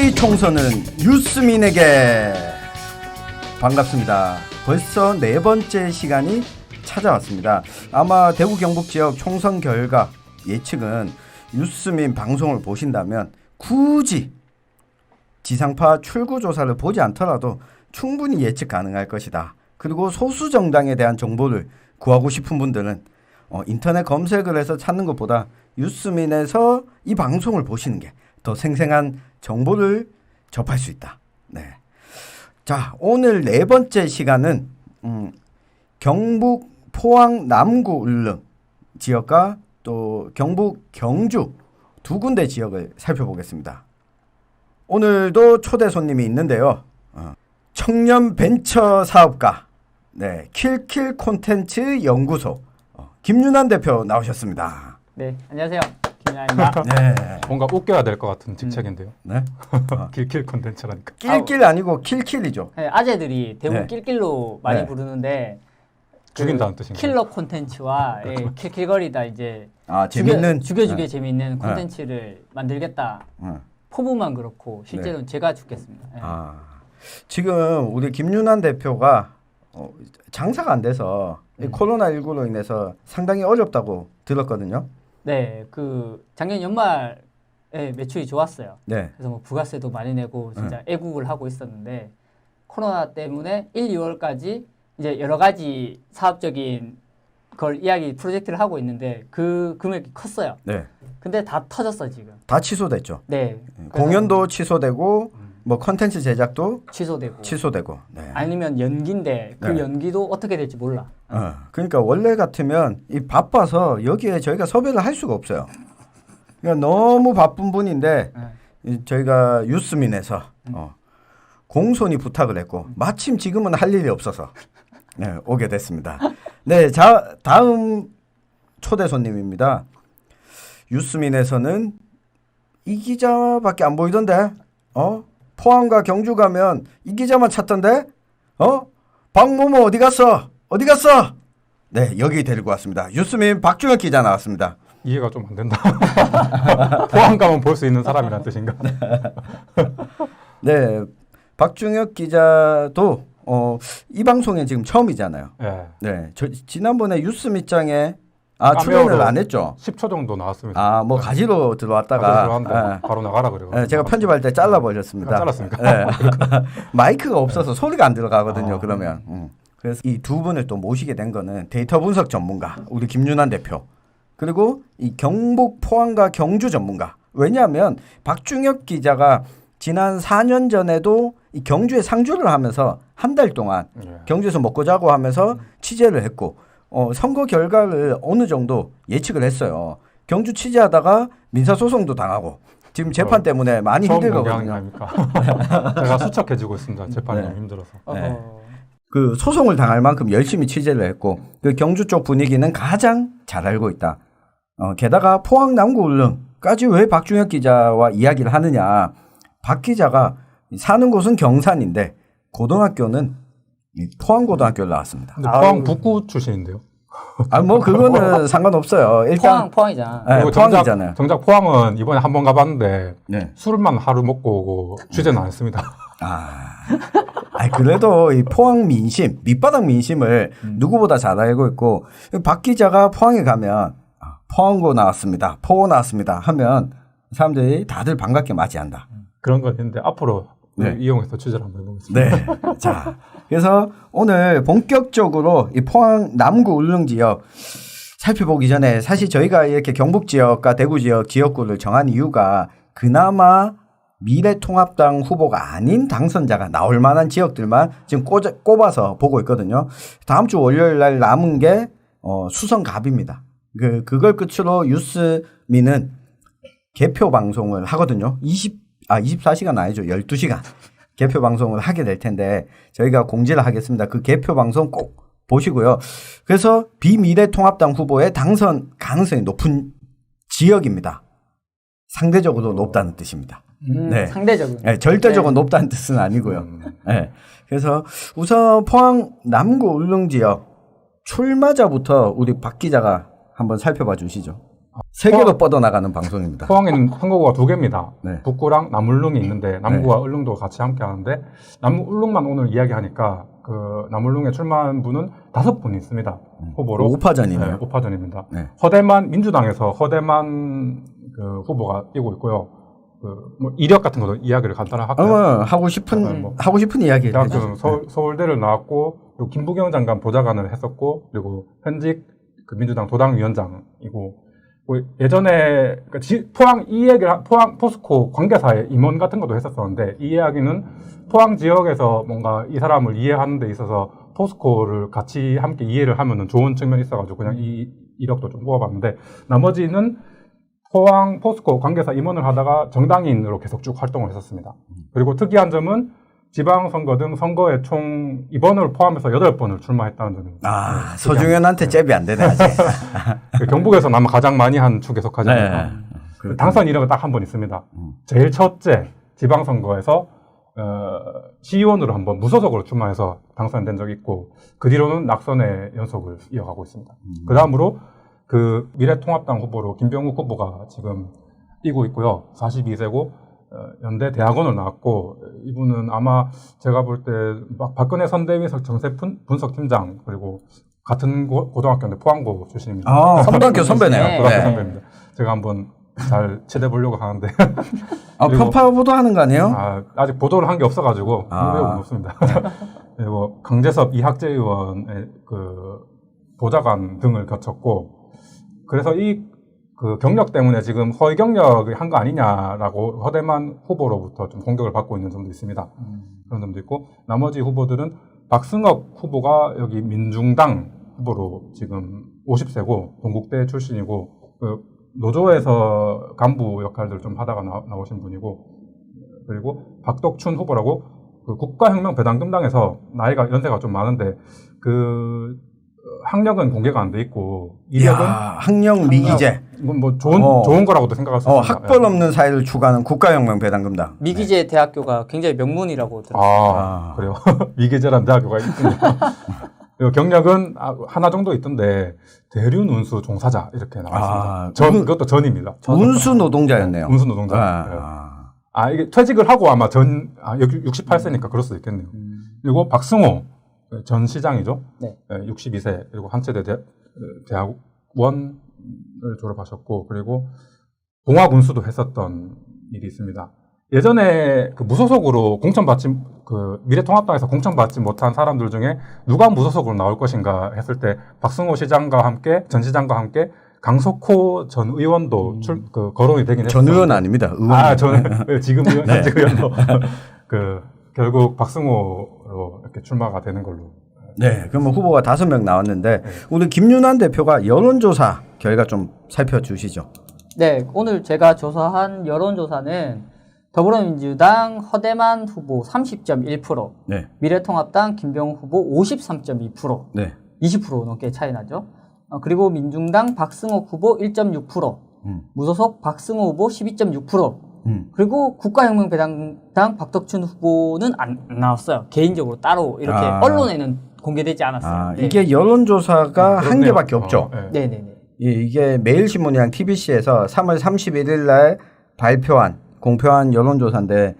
우리의 총선은 유스민에게. 반갑습니다. 벌써 네 번째 시간이 찾아왔습니다. 아마 대구 경북 지역 총선 결과 예측은 유스민 방송을 보신다면 굳이 지상파 출구조사를 보지 않더라도 충분히 예측 가능할 것이다. 그리고 소수 정당에 대한 정보를 구하고 싶은 분들은 인터넷 검색을 해서 찾는 것보다 유스민에서 이 방송을 보시는 게 더 생생한 정보를 접할 수 있다. 네. 자, 오늘 네 번째 시간은 경북 포항 남구 울릉 지역과 또 경북 경주 두 군데 지역을 살펴보겠습니다. 오늘도 초대 손님이 있는데요. 청년 벤처 사업가, 네, 킬킬 콘텐츠 연구소 김윤환 대표 나오셨습니다. 네, 안녕하세요. 김윤환입니다. 네. 뭔가 웃겨야 될 것 같은 직책인데요. 네. 킬킬 콘텐츠라니까. 낄낄 아니고 킬킬이죠. 네, 아재들이 대부분 네. 낄낄로 많이 네. 부르는데 죽인다는 뜻인가요? 킬러 콘텐츠와 킬킬거리다 이제 재밌는 죽여주게 재밌는 콘텐츠를 만들겠다. 포부만 그렇고 실제로는 제가 죽겠습니다. 네. 지금 우리 김윤환 대표가 장사가 안 돼서 코로나19로 인해서 상당히 어렵다고 들었거든요. 네, 그 작년 연말에 매출이 좋았어요. 네. 그래서 뭐 부가세도 많이 내고 진짜 애국을 하고 있었는데 코로나 때문에 1, 2월까지 이제 여러 가지 사업적인 걸 이야기 프로젝트를 하고 있는데 그 금액이 컸어요. 네. 근데 다 터졌어 지금. 다 취소됐죠. 네. 공연도 취소되고 뭐 컨텐츠 제작도 취소되고. 네. 아니면 연기인데 그 네. 연기도 어떻게 될지 몰라. 그러니까 원래 같으면 이 바빠서 여기에 저희가 섭외를 할 수가 없어요. 그러니까 너무 바쁜 분인데 저희가 유스민에서 공손히 부탁을 했고 마침 지금은 할 일이 없어서 네, 오게 됐습니다. 네, 자 다음 초대 손님입니다. 유스민에서는 이 기자밖에 안 보이던데, 포항과 경주 가면 이 기자만 찾던데, 박모모 어디 갔어? 어디 갔어? 네, 여기 데리고 왔습니다. 유스민 박중혁 기자 나왔습니다. 이해가 좀 안 된다. 포항 가면 볼 수 있는 사람이란 뜻인가? 네, 박중혁 기자도 이 방송에 지금 처음이잖아요. 네. 네, 지난번에 유스미장에 출연을 안 했죠. 10초 정도 나왔습니다. 뭐 가지로 들어왔다가 바로 나가라 그래요. 네, 제가 편집할 때 잘라버렸습니다. 잘랐습니까? 네. 마이크가 없어서 소리가 안 들어가거든요. 그러면 그래서 이 두 분을 또 모시게 된 거는 데이터 분석 전문가 우리 김윤환 대표 그리고 이 경북 포항과 경주 전문가. 왜냐하면 박중혁 기자가 지난 4년 전에도 이 경주에 상주를 하면서 한 달 동안 경주에서 먹고 자고 하면서 취재를 했고 선거 결과를 어느 정도 예측을 했어요. 경주 취재하다가 민사소송도 당하고 지금 재판 때문에 많이 힘들거든요. 제가 수척해지고 있습니다. 재판이 너무 힘들어서. 네. 그 소송을 당할 만큼 열심히 취재를 했고 그 경주 쪽 분위기는 가장 잘 알고 있다. 게다가 포항 남구 울릉까지 왜 박중혁 기자와 이야기를 하느냐. 박 기자가 사는 곳은 경산인데 고등학교는 포항고등학교를 나왔습니다. 근데 포항 북구 출신인데요. 뭐 그거는 상관없어요. 일단 포항이잖아. 네, 포항이잖아요. 정작 포항은 이번에 한번 가봤는데 네. 술만 하루 먹고 오고 취재는 안 했습니다. 그래도 이 포항 민심, 밑바닥 민심을 누구보다 잘 알고 있고 박 기자가 포항에 가면 포항고 나왔습니다, 포 나왔습니다 하면 사람들이 다들 반갑게 맞이한다. 그런 건 있는데 앞으로 이용해서 취재를 한번 해보겠습니다. 네. 자, 그래서 오늘 본격적으로 이 포항 남구 울릉 지역 살펴보기 전에 사실 저희가 이렇게 경북 지역과 대구 지역 지역구를 정한 이유가 그나마 미래통합당 후보가 아닌 당선자가 나올 만한 지역들만 지금 꼽아서 보고 있거든요. 다음 주 월요일 날 남은 게 수성갑입니다. 그걸 끝으로 유스민은 개표 방송을 하거든요. 24시간 아니죠. 12시간 개표 방송을 하게 될 텐데 저희가 공지를 하겠습니다. 그 개표 방송 꼭 보시고요. 그래서 비미래통합당 후보의 당선 가능성이 높은 지역입니다. 상대적으로 높다는 뜻입니다. 네. 상대적으로. 네, 절대적으로 높다는 뜻은 아니고요. 네. 그래서 우선 포항 남구 울릉 지역 출마자부터 우리 박 기자가 한번 살펴봐 주시죠. 세계로 뻗어나가는 방송입니다. 포항에는 선거구가 2개입니다. 네. 북구랑 남울릉이 있는데 남구와 울릉도 같이 함께 하는데 울릉만 오늘 이야기하니까 그 남울릉에 출마한 분은 5분이 있습니다. 후보로. 5파전이네요. 네, 5파전입니다. 네. 허대만 민주당에서 허대만 그 후보가 뛰고 있고요. 뭐 이력 같은 것도 이야기를 간단하게 할까요? 하고 싶은 이야기. 대학교는 서울대를 나왔고 그리고 김부경 장관 보좌관을 했었고 그리고 현직 그 민주당 도당위원장이고 예전에 포항 포스코 관계사의 임원 같은 것도 했었었는데 이 이야기는 포항 지역에서 뭔가 이 사람을 이해하는 데 있어서 포스코를 같이 함께 이해를 하면은 좋은 측면이 있어가지고 그냥 이 이력도 좀 뽑아봤는데 나머지는 포항 포스코 관계사 임원을 하다가 정당인으로 계속 쭉 활동을 했었습니다. 그리고 특이한 점은 지방선거 등 선거에 총 이번을 포함해서 8번을 출마했다는 점입니다. 서중현한테 잽이 안 되네, 아직. 경북에서는 아마 가장 많이 한 축에 속하지 네. 않을까. 당선 이력은 딱 한 번 있습니다. 제일 첫째 지방선거에서 시의원으로 한번 무소속으로 출마해서 당선된 적이 있고 그 뒤로는 낙선의 연속을 이어가고 있습니다. 그 다음으로 그 미래통합당 후보로 김병욱 후보가 지금 뛰고 있고요. 42세고 연대 대학원을 나왔고 이분은 아마 제가 볼 때 박근혜 선대위에서 정세 분석팀장 그리고 같은 고등학교인데 포항고 출신입니다. 고등학교 선배네요. 고등학교 네. 선배입니다. 제가 한번 잘 치대 보려고 하는데 편파 보도하는 거 아니에요? 아직 보도를 한 게 없어가지고 매우 없습니다. 그리고 강재섭 이학재 의원의 그 보좌관 등을 거쳤고 그래서 그 경력 때문에 지금 허위 경력을 한 거 아니냐라고 허대만 후보로부터 좀 공격을 받고 있는 점도 있습니다. 그런 점도 있고 나머지 후보들은 박승업 후보가 여기 민중당 후보로 지금 50세고 동국대 출신이고 그 노조에서 간부 역할들 좀 하다가 나오신 분이고 그리고 박덕춘 후보라고 그 국가혁명배당금당에서 나이가 연세가 좀 많은데 그 학력은 공개가 안 돼 있고 이력은 학력 미기재. 이건 뭐 좋은 거라고도 생각할 수 있습니다. 학벌 없는 사회를 추구하는 국가혁명배당금당. 미기재 대학교가 굉장히 명문이라고 들었어요. 그래요. 미기재라는 대학교가 있군요. 그리고 경력은 하나 정도 있던데 대륜 운수 종사자 이렇게 나와 있습니다. 그것도 전입니다. 운수 노동자였네요. 운수 노동자. 이게 퇴직을 하고 아마 여기 68세니까 그럴 수도 있겠네요. 그리고 박승호 전 시장이죠. 네. 62세 그리고 한체대 대학원을 졸업하셨고 그리고 동학운수도 했었던 일이 있습니다. 예전에 그 무소속으로 그 미래통합당에서 공천받지 못한 사람들 중에 누가 무소속으로 나올 것인가 했을 때 박승호 시장과 함께 전 시장과 함께 강석호 전 의원도 거론이 되긴 했어요. 전 의원 아닙니다. 의원. 지금 의원, 현직 의원도 결국 박승호로 이렇게 출마가 되는 걸로. 네, 그러면 후보가 5명 나왔는데 우리 김윤환 대표가 여론조사 결과 좀 살펴주시죠. 네, 오늘 제가 조사한 여론조사는 더불어민주당 허대만 후보 30.1%, 네. 미래통합당 김병욱 후보 53.2%, 네. 20% 넘게 차이 나죠. 그리고 민중당 박승호 후보 1.6%, 무소속 박승호 후보 12.6%, 그리고 국가혁명배당당 박덕춘 후보는 안 나왔어요. 개인적으로 따로 이렇게 언론에는 공개되지 않았어요. 이게 여론조사가 한 개밖에 없죠. 네네네. 이게 매일신문이랑 TBC에서 3월 31일 날 공표한 여론조사인데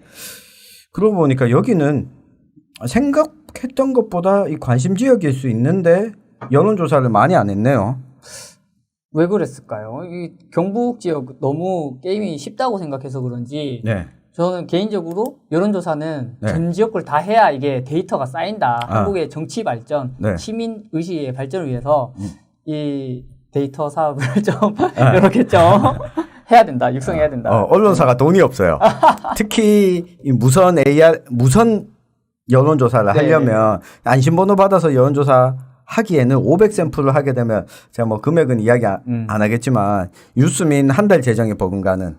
그러고 보니까 여기는 생각했던 것보다 이 관심 지역일 수 있는데 여론조사를 많이 안 했네요. 왜 그랬을까요? 이 경북 지역 너무 게임이 쉽다고 생각해서 그런지 네. 저는 개인적으로 여론조사는 전 지역을 다 해야 이게 데이터가 쌓인다. 한국의 정치 발전, 시민 의식의 발전을 위해서 이 데이터 사업을 좀 이렇게 좀 해야 된다. 육성해야 된다. 언론사가 돈이 없어요. 특히 이 무선 여론조사를 하려면 안심번호 받아서 여론조사 하기에는 500샘플을 하게 되면 제가 뭐 금액은 이야기 안 하겠지만 유스민 한 달 재정에 버금가는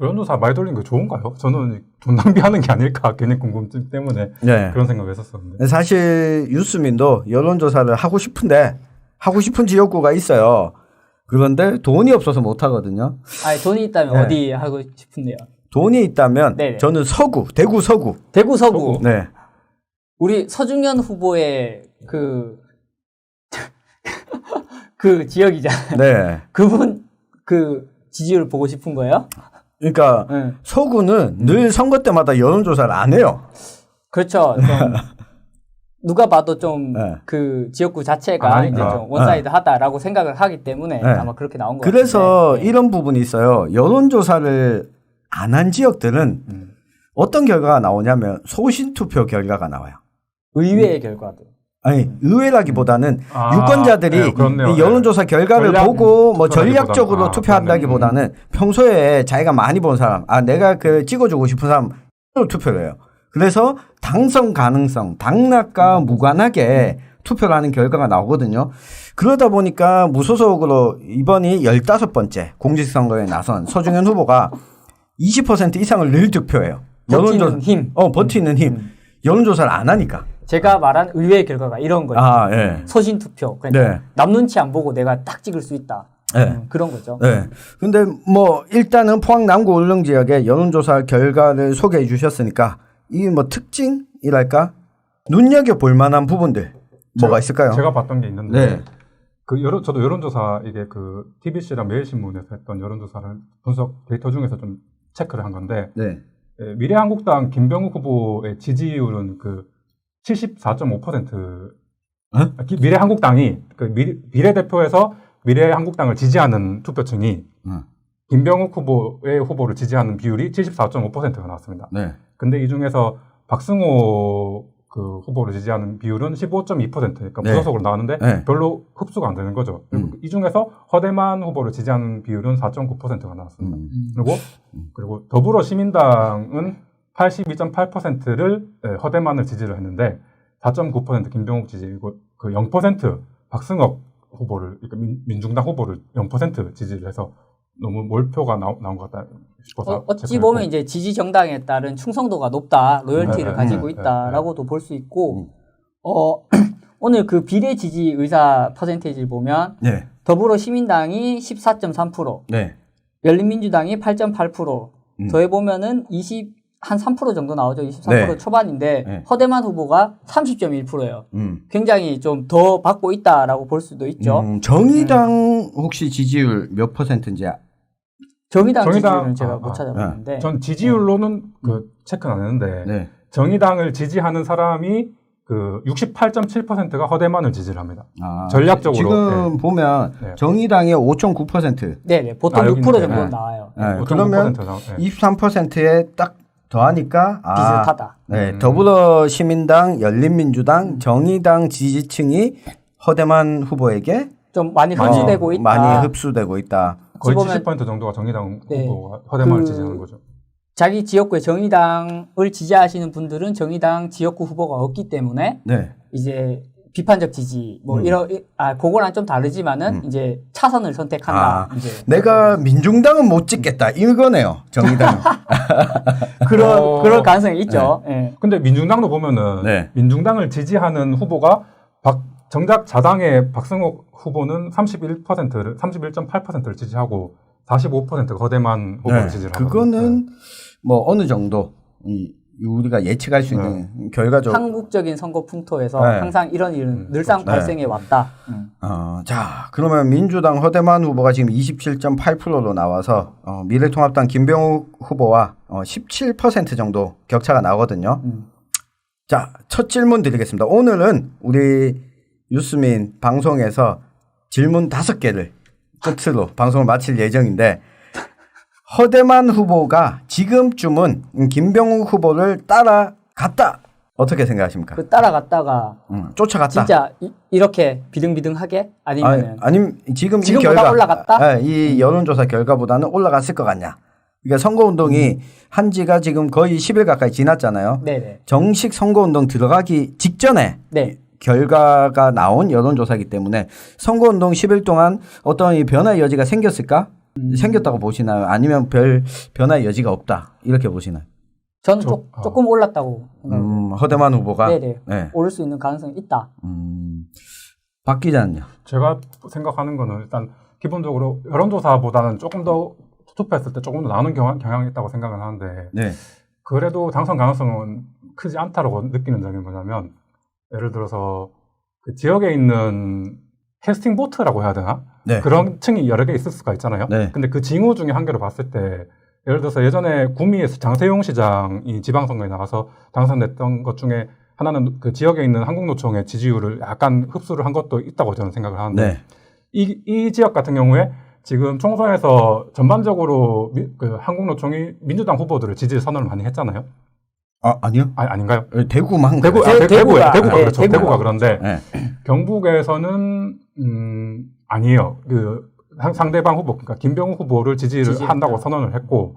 여론조사 말 돌린 거 좋은가요? 저는 돈 낭비하는 게 아닐까 괜히 궁금증 때문에 그런 생각을 했었었는데 사실 유스민도 여론조사를 하고 싶은데 하고 싶은 지역구가 있어요. 그런데 돈이 없어서 못 하거든요. 돈이 있다면 어디 하고 싶은데요? 돈이 있다면 저는 대구 서구. 대구 서구. 네. 우리 서중현 후보의 그 지역이잖아요. 네. 그분 그 지지율 보고 싶은 거예요? 그러니까 서구는 늘 선거 때마다 여론조사를 안 해요. 그렇죠. 좀 누가 봐도 좀 그 지역구 자체가 이제 좀 원사이드하다라고 생각을 하기 때문에 아마 그렇게 나온 것 그래서 같은데. 이런 부분이 있어요. 여론조사를 안 한 지역들은 어떤 결과가 나오냐면 소신투표 결과가 나와요. 의외의 결과들. 아니 의외라기보다는 유권자들이 이 여론조사 결과를 보고 뭐 전략적으로 투표한다기보다는 평소에 자기가 많이 본 사람, 내가 그 찍어주고 싶은 사람으로 투표를 해요. 그래서 당선 가능성, 당락과 무관하게 투표를 하는 결과가 나오거든요. 그러다 보니까 무소속으로 이번이 15번째 공직선거에 나선 서중현 후보가 20% 이상을 늘 득표해요. 버티는 힘. 버티는 힘. 여론조사를 안 하니까. 제가 말한 의외의 결과가 이런 거예요. 서신 투표. 그러니까 남 눈치 안 보고 내가 딱 찍을 수 있다. 그런 거죠. 근데 뭐 일단은 포항 남구 울릉 지역의 여론조사 결과를 소개해 주셨으니까 이 뭐 특징이랄까? 눈여겨 볼 만한 부분들 뭐가 있을까요? 제가 봤던 게 있는데 저도 여론조사 이게 그 TBC랑 매일신문에서 했던 여론조사를 분석 데이터 중에서 좀 체크를 한 건데 미래한국당 김병욱 후보의 지지율은 그 74.5%. 미래한국당이 그 비례대표에서 미래한국당을 지지하는 투표층이 김병욱 후보의 후보를 지지하는 비율이 74.5%가 나왔습니다. 근데 이 중에서 박승호 그 후보를 지지하는 비율은 15.2%니까 무소속으로 나왔는데 별로 흡수가 안 되는 거죠. 그리고 이 중에서 허대만 후보를 지지하는 비율은 4.9%가 나왔습니다. 그리고 더불어시민당은 82.8%를 허대만을 지지를 했는데 4.9% 김병욱 지지이고 그 0% 박승업 후보를 그러니까 민중당 후보를 0% 지지를 해서 너무 몰표가 나온 것 같다 싶어서 어찌 보면 이제 지지 정당에 따른 충성도가 높다, 로열티를 가지고 있다라고도 볼 수 있고 오늘 그 비례 지지 의사 퍼센테이지를 보면 더불어시민당이 14.3%, 열린민주당이 8.8%, 더해 보면은 한 3% 정도 나오죠. 23% 초반인데 허대만 후보가 30.1%예요. 굉장히 좀 더 받고 있다라고 볼 수도 있죠. 정의당 혹시 지지율 몇 %인지? 정의당 지지율은 제가 못 찾아봤는데 전 지지율로는 그 체크는 안 했는데 정의당을 지지하는 사람이 그 68.7%가 허대만을 지지를 합니다. 전략적으로 지금 보면 정의당이 5.9%. 네네 보통 6% 정도 나와요. 그러면 23%에 딱 더하니까 비슷하다. 더불어시민당, 열린민주당, 정의당 지지층이 허대만 후보에게 좀 많이 흡수되고 있다. 많이 흡수되고 있다. 거의 70% 정도가 정의당 후보가 허대만을 지지하는 거죠. 자기 지역구에 정의당을 지지하시는 분들은 정의당 지역구 후보가 없기 때문에 이제 비판적 지지 그거랑 좀 다르지만은 이제 차선을 선택한다. 이제 내가 민중당은 못 찍겠다 이거네요. 정의당. 그럴 가능성이 있죠. 근데 민중당도 보면은 민중당을 지지하는 후보가 정작 자당의 박승옥 후보는 31.8%를 지지하고 45%가 허대만 후보를 지지를 하거든요. 그거는 뭐 어느 정도 우리가 예측할 수 있는 결과적 한국적인 선거 풍토에서 항상 이런 일은 늘상 발생해 왔다. 자, 그러면 민주당 허대만 후보가 지금 27.8%로 나와서 미래통합당 김병욱 후보와 17% 정도 격차가 나거든요. 자, 첫 질문 드리겠습니다. 오늘은 우리 유스민 방송에서 질문 5개를 끝으로 방송을 마칠 예정인데 허대만 후보가 지금쯤은 김병욱 후보를 따라갔다. 어떻게 생각하십니까? 그 따라갔다가 쫓아갔다. 진짜 이렇게 비등비등하게 아니면 지금 이 지금보다 결과 올라갔다? 이 여론조사 결과보다는 올라갔을 것 같냐? 그러니까 선거운동이 한 지가 지금 거의 10일 가까이 지났잖아요. 네네. 정식 선거운동 들어가기 직전에 결과가 나온 여론조사이기 때문에 선거운동 10일 동안 어떤 이 변화의 여지가 생겼을까? 생겼다고 보시나요? 아니면 별 변화의 여지가 없다 이렇게 보시나요? 저는 조금 올랐다고 생각합니다. 허대만 후보가 오를 수 있는 가능성이 있다. 박 기자는요? 제가 생각하는 거는 일단 기본적으로 여론조사보다는 조금 더 투표했을 때 조금 더 나오는 경향이 있다고 생각을 하는데 그래도 당선 가능성은 크지 않다고 느끼는 점이 뭐냐면 예를 들어서 그 지역에 있는 캐스팅 보트라고 해야 되나? 네. 그런 층이 여러 개 있을 수가 있잖아요. 네. 근데 그 징후 중에 한 개로 봤을 때 예를 들어서 예전에 구미에서 장세용 시장이 지방선거에 나가서 당선됐던 것 중에 하나는 그 지역에 있는 한국노총의 지지율을 약간 흡수를 한 것도 있다고 저는 생각을 하는데 네. 이 지역 같은 경우에 지금 총선에서 전반적으로 그 한국노총이 민주당 후보들을 지지 선언을 많이 했잖아요. 아니요. 아닌가요? 대구만 대구가 대구가 그렇죠. 대구가. 대구가 그런데 네. 경북에서는 아니에요. 그 상대방 후보, 그러니까 김병우 후보를 지지를 한다고 선언을 했고,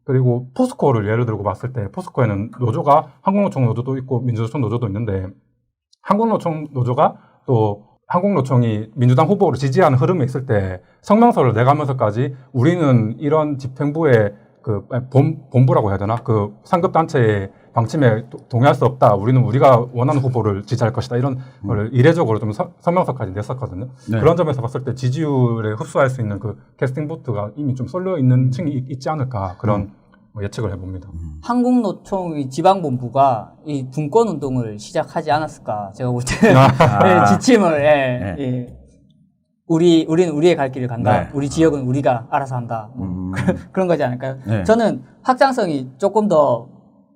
그리고 포스코를 예를 들고 봤을 때 포스코에는 노조가 한국노총 노조도 있고 민주노총 노조도 있는데 한국노총 노조가 또 한국노총이 민주당 후보를 지지하는 흐름이 있을 때 성명서를 내가면서까지 우리는 이런 집행부의 그 본부라고 해야 되나 그 상급 단체의 방침에 동의할 수 없다. 우리는 우리가 원하는 후보를 지지할 것이다. 이런 걸 이례적으로 좀 성명서까지 냈었거든요. 네. 그런 점에서 봤을 때 지지율에 흡수할 수 있는 그 캐스팅 보트가 이미 좀 쏠려 있는 층이 있지 않을까 그런 예측을 해봅니다. 한국노총의 지방본부가 이 분권 운동을 시작하지 않았을까 제가 볼 때 지침을 우리는 우리의 갈 길을 간다. 네. 우리 지역은 우리가 알아서 한다. 그런 거지 않을까요? 네. 저는 확장성이 조금 더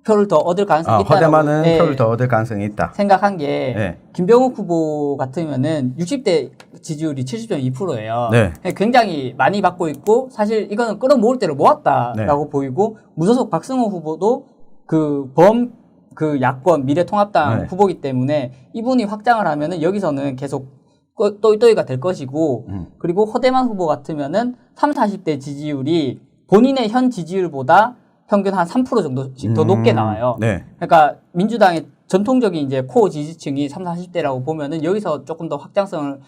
표를 더 얻을 가능성이 있다. 허대만은 표를 더 얻을 가능성이 있다. 생각한 게 김병욱 후보 같으면은 60대 지지율이 70.2%예요. 네. 굉장히 많이 받고 있고 사실 이거는 끌어모을 대로 모았다라고 보이고 무소속 박승호 후보도 그 야권 미래통합당 후보이기 때문에 이분이 확장을 하면은 여기서는 계속 또이또이가 될 것이고 그리고 허대만 후보 같으면은 30, 40대 지지율이 본인의 현 지지율보다 평균 한 3% 정도씩 더 높게 나와요. 네. 그러니까 민주당의 전통적인 이제 코어 지지층이 30, 40대라고 보면은 여기서 조금 더 확장성을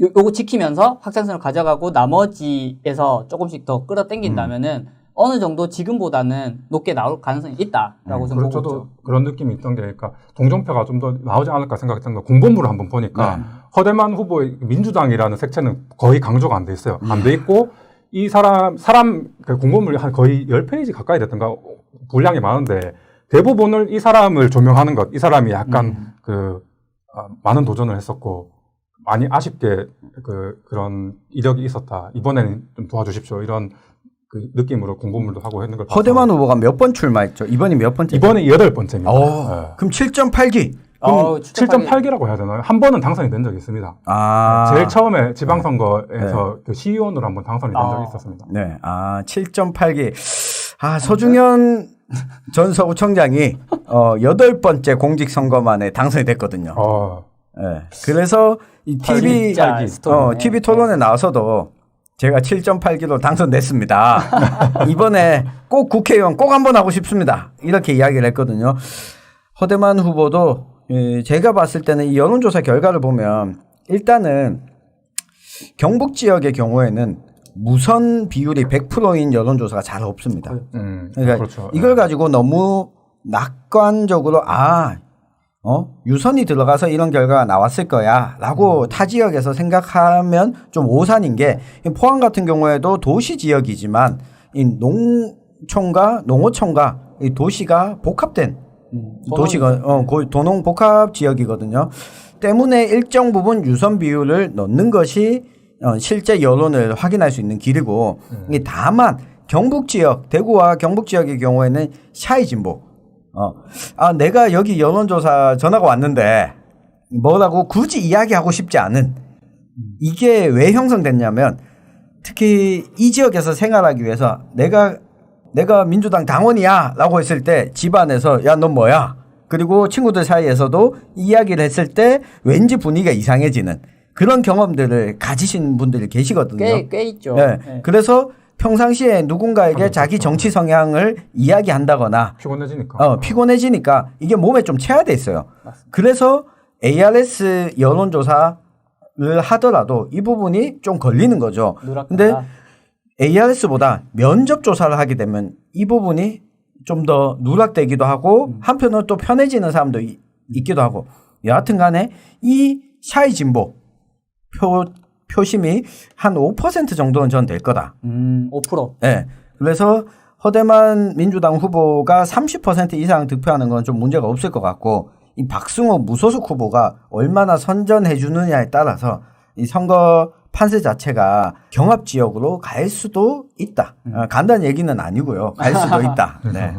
요거 지키면서 확장성을 가져가고 나머지에서 조금씩 더 끌어당긴다면은 어느 정도 지금보다는 높게 나올 가능성이 있다라고 저는 보고 저도 있죠. 그런 느낌이 있던 게, 그러니까 동정표가 좀 더 나오지 않을까 생각했던 거 공보물을 한번 보니까 허대만 후보의 민주당이라는 색채는 거의 강조가 안 돼 있어요. 안 돼 있고 이 사람 그 공보물이 한 거의 10페이지 가까이 됐던가 분량이 많은데 대부분을 이 사람을 조명하는 것, 이 사람이 약간 많은 도전을 했었고 많이 아쉽게 그런 이력이 있었다. 이번에는 좀 도와주십시오. 이런 그 느낌으로 공보물도 하고 했는 걸 허대만 후보가 몇 번 출마했죠? 이번이 몇 번째? 이번에 8번째입니다. 그럼 7.8기. 7.8기라고 해야 되나요? 한 번은 당선이 된 적이 있습니다. 제일 처음에 지방선거에서 그 시의원으로 한번 당선이 된 적이 있었습니다. 네. 7.8기. 서중현 전 서구청장이 8번째 공직선거만에 당선이 됐거든요. 네. 그래서 이 TV 토론에 나와서도 제가 7.8기로 당선됐습니다. 이번에 꼭 국회의원 꼭 한번 하고 싶습니다. 이렇게 이야기를 했거든요. 허대만 후보도 제가 봤을 때는 이 여론조사 결과를 보면 일단은 경북 지역의 경우에는 무선 비율이 100%인 여론조사가 잘 없습니다. 그러니까 그렇죠. 이걸 가지고 너무 낙관적으로 유선이 들어가서 이런 결과가 나왔을 거야 라고 타 지역에서 생각하면 좀 오산인 게 포항 같은 경우에도 도시 지역이지만 이 농어촌과 이 도시가 복합된 도시가 도농 복합 지역이거든요. 때문에 일정 부분 유선 비율을 넣는 것이 실제 여론을 확인할 수 있는 길이고 다만 경북 지역 대구와 경북 지역의 경우에는 샤이 진보 내가 여기 여론조사 전화가 왔는데 뭐라고 굳이 이야기하고 싶지 않은 이게 왜 형성됐냐면 특히 이 지역에서 생활하기 위해서 내가 민주당 당원이야 라고 했을 때 집안에서 야, 넌 뭐야? 그리고 친구들 사이에서도 이야기를 했을 때 왠지 분위기가 이상해지는 그런 경험들을 가지신 분들이 계시거든요. 꽤 있죠. 네. 그래서 평상시에 누군가에게 자기 정치 성향을 이야기한다거나 피곤해지니까 이게 몸에 좀 체화돼 있어요. 맞습니다. 그래서 ARS 여론조사를 하더라도 이 부분이 좀 걸리는 거죠. 근데 ARS보다 면접 조사를 하게 되면 이 부분이 좀 더 누락되기도 하고 한편으로 또 편해지는 사람도 있기도 하고 여하튼 간에 이 샤이 진보 표심이 한 5% 정도는 전 될 거다. 5%. 네. 그래서 허대만 민주당 후보가 30% 이상 득표하는 건 좀 문제가 없을 것 같고 이 박승호 무소속 후보가 얼마나 선전해 주느냐에 따라서 이 선거 판세 자체가 경합 지역으로 갈 수도 있다. 간다는 얘기는 아니고요. 갈 수도 있다. 네.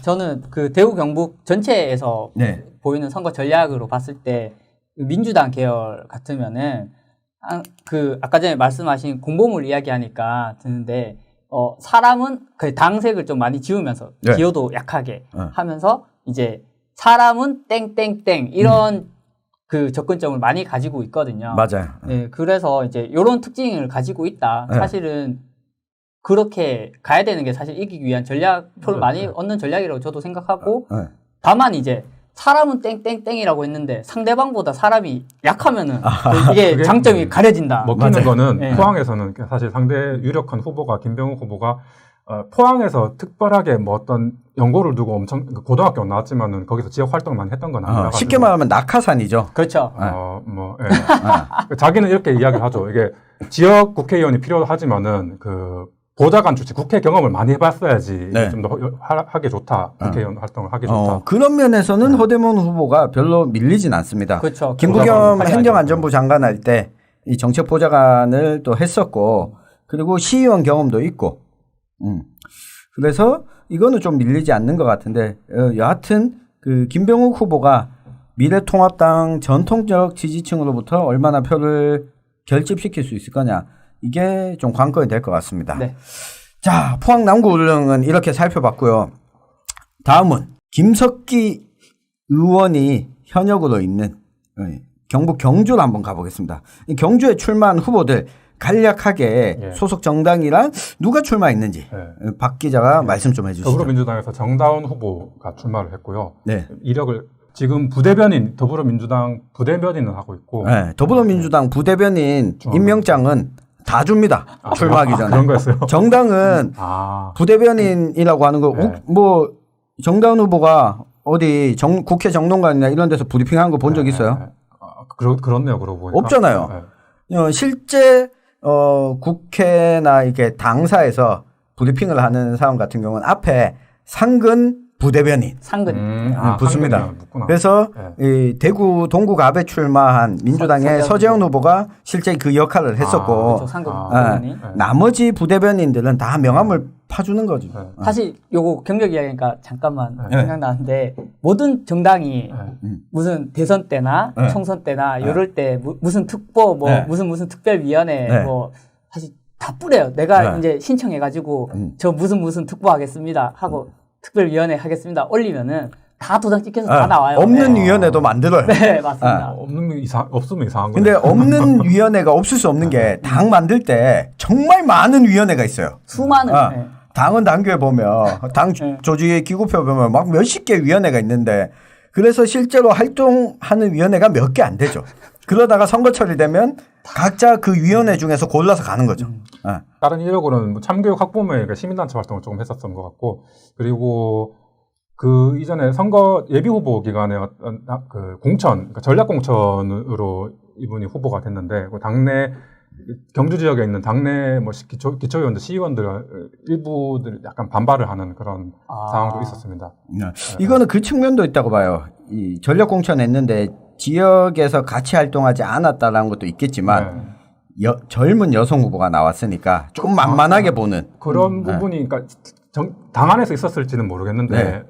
저는 그 대구 경북 전체에서 네. 보이는 선거 전략으로 봤을 때 민주당 계열 같으면은 그 아까 전에 말씀하신 공보물 이야기하니까 드는데 사람은 그 당색을 좀 많이 지우면서 네. 기여도 약하게 하면서 이제 사람은 땡땡땡 이런 그 접근점을 많이 가지고 있거든요. 맞아요. 네, 그래서 이제 이런 특징을 가지고 있다. 네. 사실은 그렇게 가야 되는 게 사실 이기기 위한 표를 많이 얻는 전략이라고 저도 생각하고 네. 다만 이제 사람은 땡땡땡이라고 했는데 상대방보다 사람이 약하면은 이게 그게 장점이 가려진다. 먹히는 맞아요. 거는 네. 포항에서는 사실 상대 유력한 후보가 김병욱 후보가 포항에서 특별하게 뭐 어떤 연고를 두고 엄청 고등학교 나왔지만은 거기서 지역 활동을 많이 했던 건 아니라 쉽게 말하면 낙하산이죠. 그렇죠. 자기는 이렇게 이야기를 하죠. 이게 지역 국회의원이 필요하지만은 그 보좌관 출신 국회 경험을 많이 해봤어야지 네. 좀 더 하기 좋다. 국회의원 활동을 하기 좋다. 그런 면에서는 허대문 후보가 별로 밀리진 않습니다. 그렇죠. 김부겸 행정안전부 장관 할 때 이 정책 보좌관을 또 했었고 그리고 시의원 경험도 있고 그래서 이거는 좀 밀리지 않는 것 같은데 여하튼 그 김병욱 후보가 미래통합당 전통적 지지층으로부터 얼마나 표를 결집시킬 수 있을 거냐 이게 좀 관건이 될 것 같습니다. 네. 자, 포항 남구 울릉은 이렇게 살펴봤고요. 다음은 김석기 의원이 현역으로 있는 경북 경주로 한번 가보겠습니다. 이 경주에 출마한 후보들 간략하게 소속 정당이랑 누가 출마했는지 박 기자가 말씀 좀 해주시죠. 더불어민주당에서 정다운 후보가 출마를 했고요. 네. 이력을 지금 부대변인 더불어민주당 부대변인을 하고 있고 네, 더불어민주당 부대변인 임명장은 다 줍니다. 출마하기 전에. 그런 거였어요. 정당은 부대변인이라고 하는 거, 뭐 정다운 후보가 어디 국회 정론관이나 이런 데서 브리핑한 거 본 적 있어요? 그렇네요. 그러고 보니까. 없잖아요. 실제 국회나 이렇게 당사에서 브리핑을 하는 사람 같은 경우는 앞에 상근 부대변인 상근 붙습니다. 그래서 이 대구 동구갑에 출마한 민주당의 서재원 후보가 실제 그 역할을 했었고 그렇죠. 상근 부대변인. 나머지 부대변인들은 다 명함을 파주는 거죠. 사실 요거 경력 이야기니까 잠깐만 생각나는데 모든 정당이 무슨 대선 때나 총선 때나 이럴 때 무슨 특보 뭐 무슨 특별위원회 뭐 사실 다 뿌려요. 내가 이제 신청해가지고 저 무슨 특보 하겠습니다 하고 특별위원회 하겠습니다 올리면은 다 도장 찍혀서 다 나와요. 없는 위원회도 만들어요. 네, 맞습니다. 없으면 이상한 거예요. 근데 없는 위원회가 없을 수 없는 게 당 만들 때 정말 많은 위원회가 있어요. 수많은. 당은 당규에 보면 당 조직의 기구표 보면 막 몇십 개 위원회가 있는데 그래서 실제로 활동하는 위원회가 몇 개 안 되죠. 그러다가 선거철이 되면 각자 그 위원회 중에서 골라서 가는 거죠. 다른 이력으로는 뭐 참교육 학부모회 시민단체 활동을 조금 했었던 것 같고 그리고 그 이전에 선거 예비 후보 기간에 어떤 그 공천, 그러니까 전략 공천으로 이분이 후보가 됐는데 그 당내 경주 지역에 있는 당내 뭐 기초의원들, 시의원들 일부들 약간 반발을 하는 그런 상황도 있었습니다. 이거는 그 측면도 있다고 봐요. 이 전략 공천했는데 지역에서 같이 활동하지 않았다라는 것도 있겠지만 젊은 여성 후보가 나왔으니까 조금 만만하게 보는 그런 부분이 그러니까 당 안에서 있었을지는 모르겠는데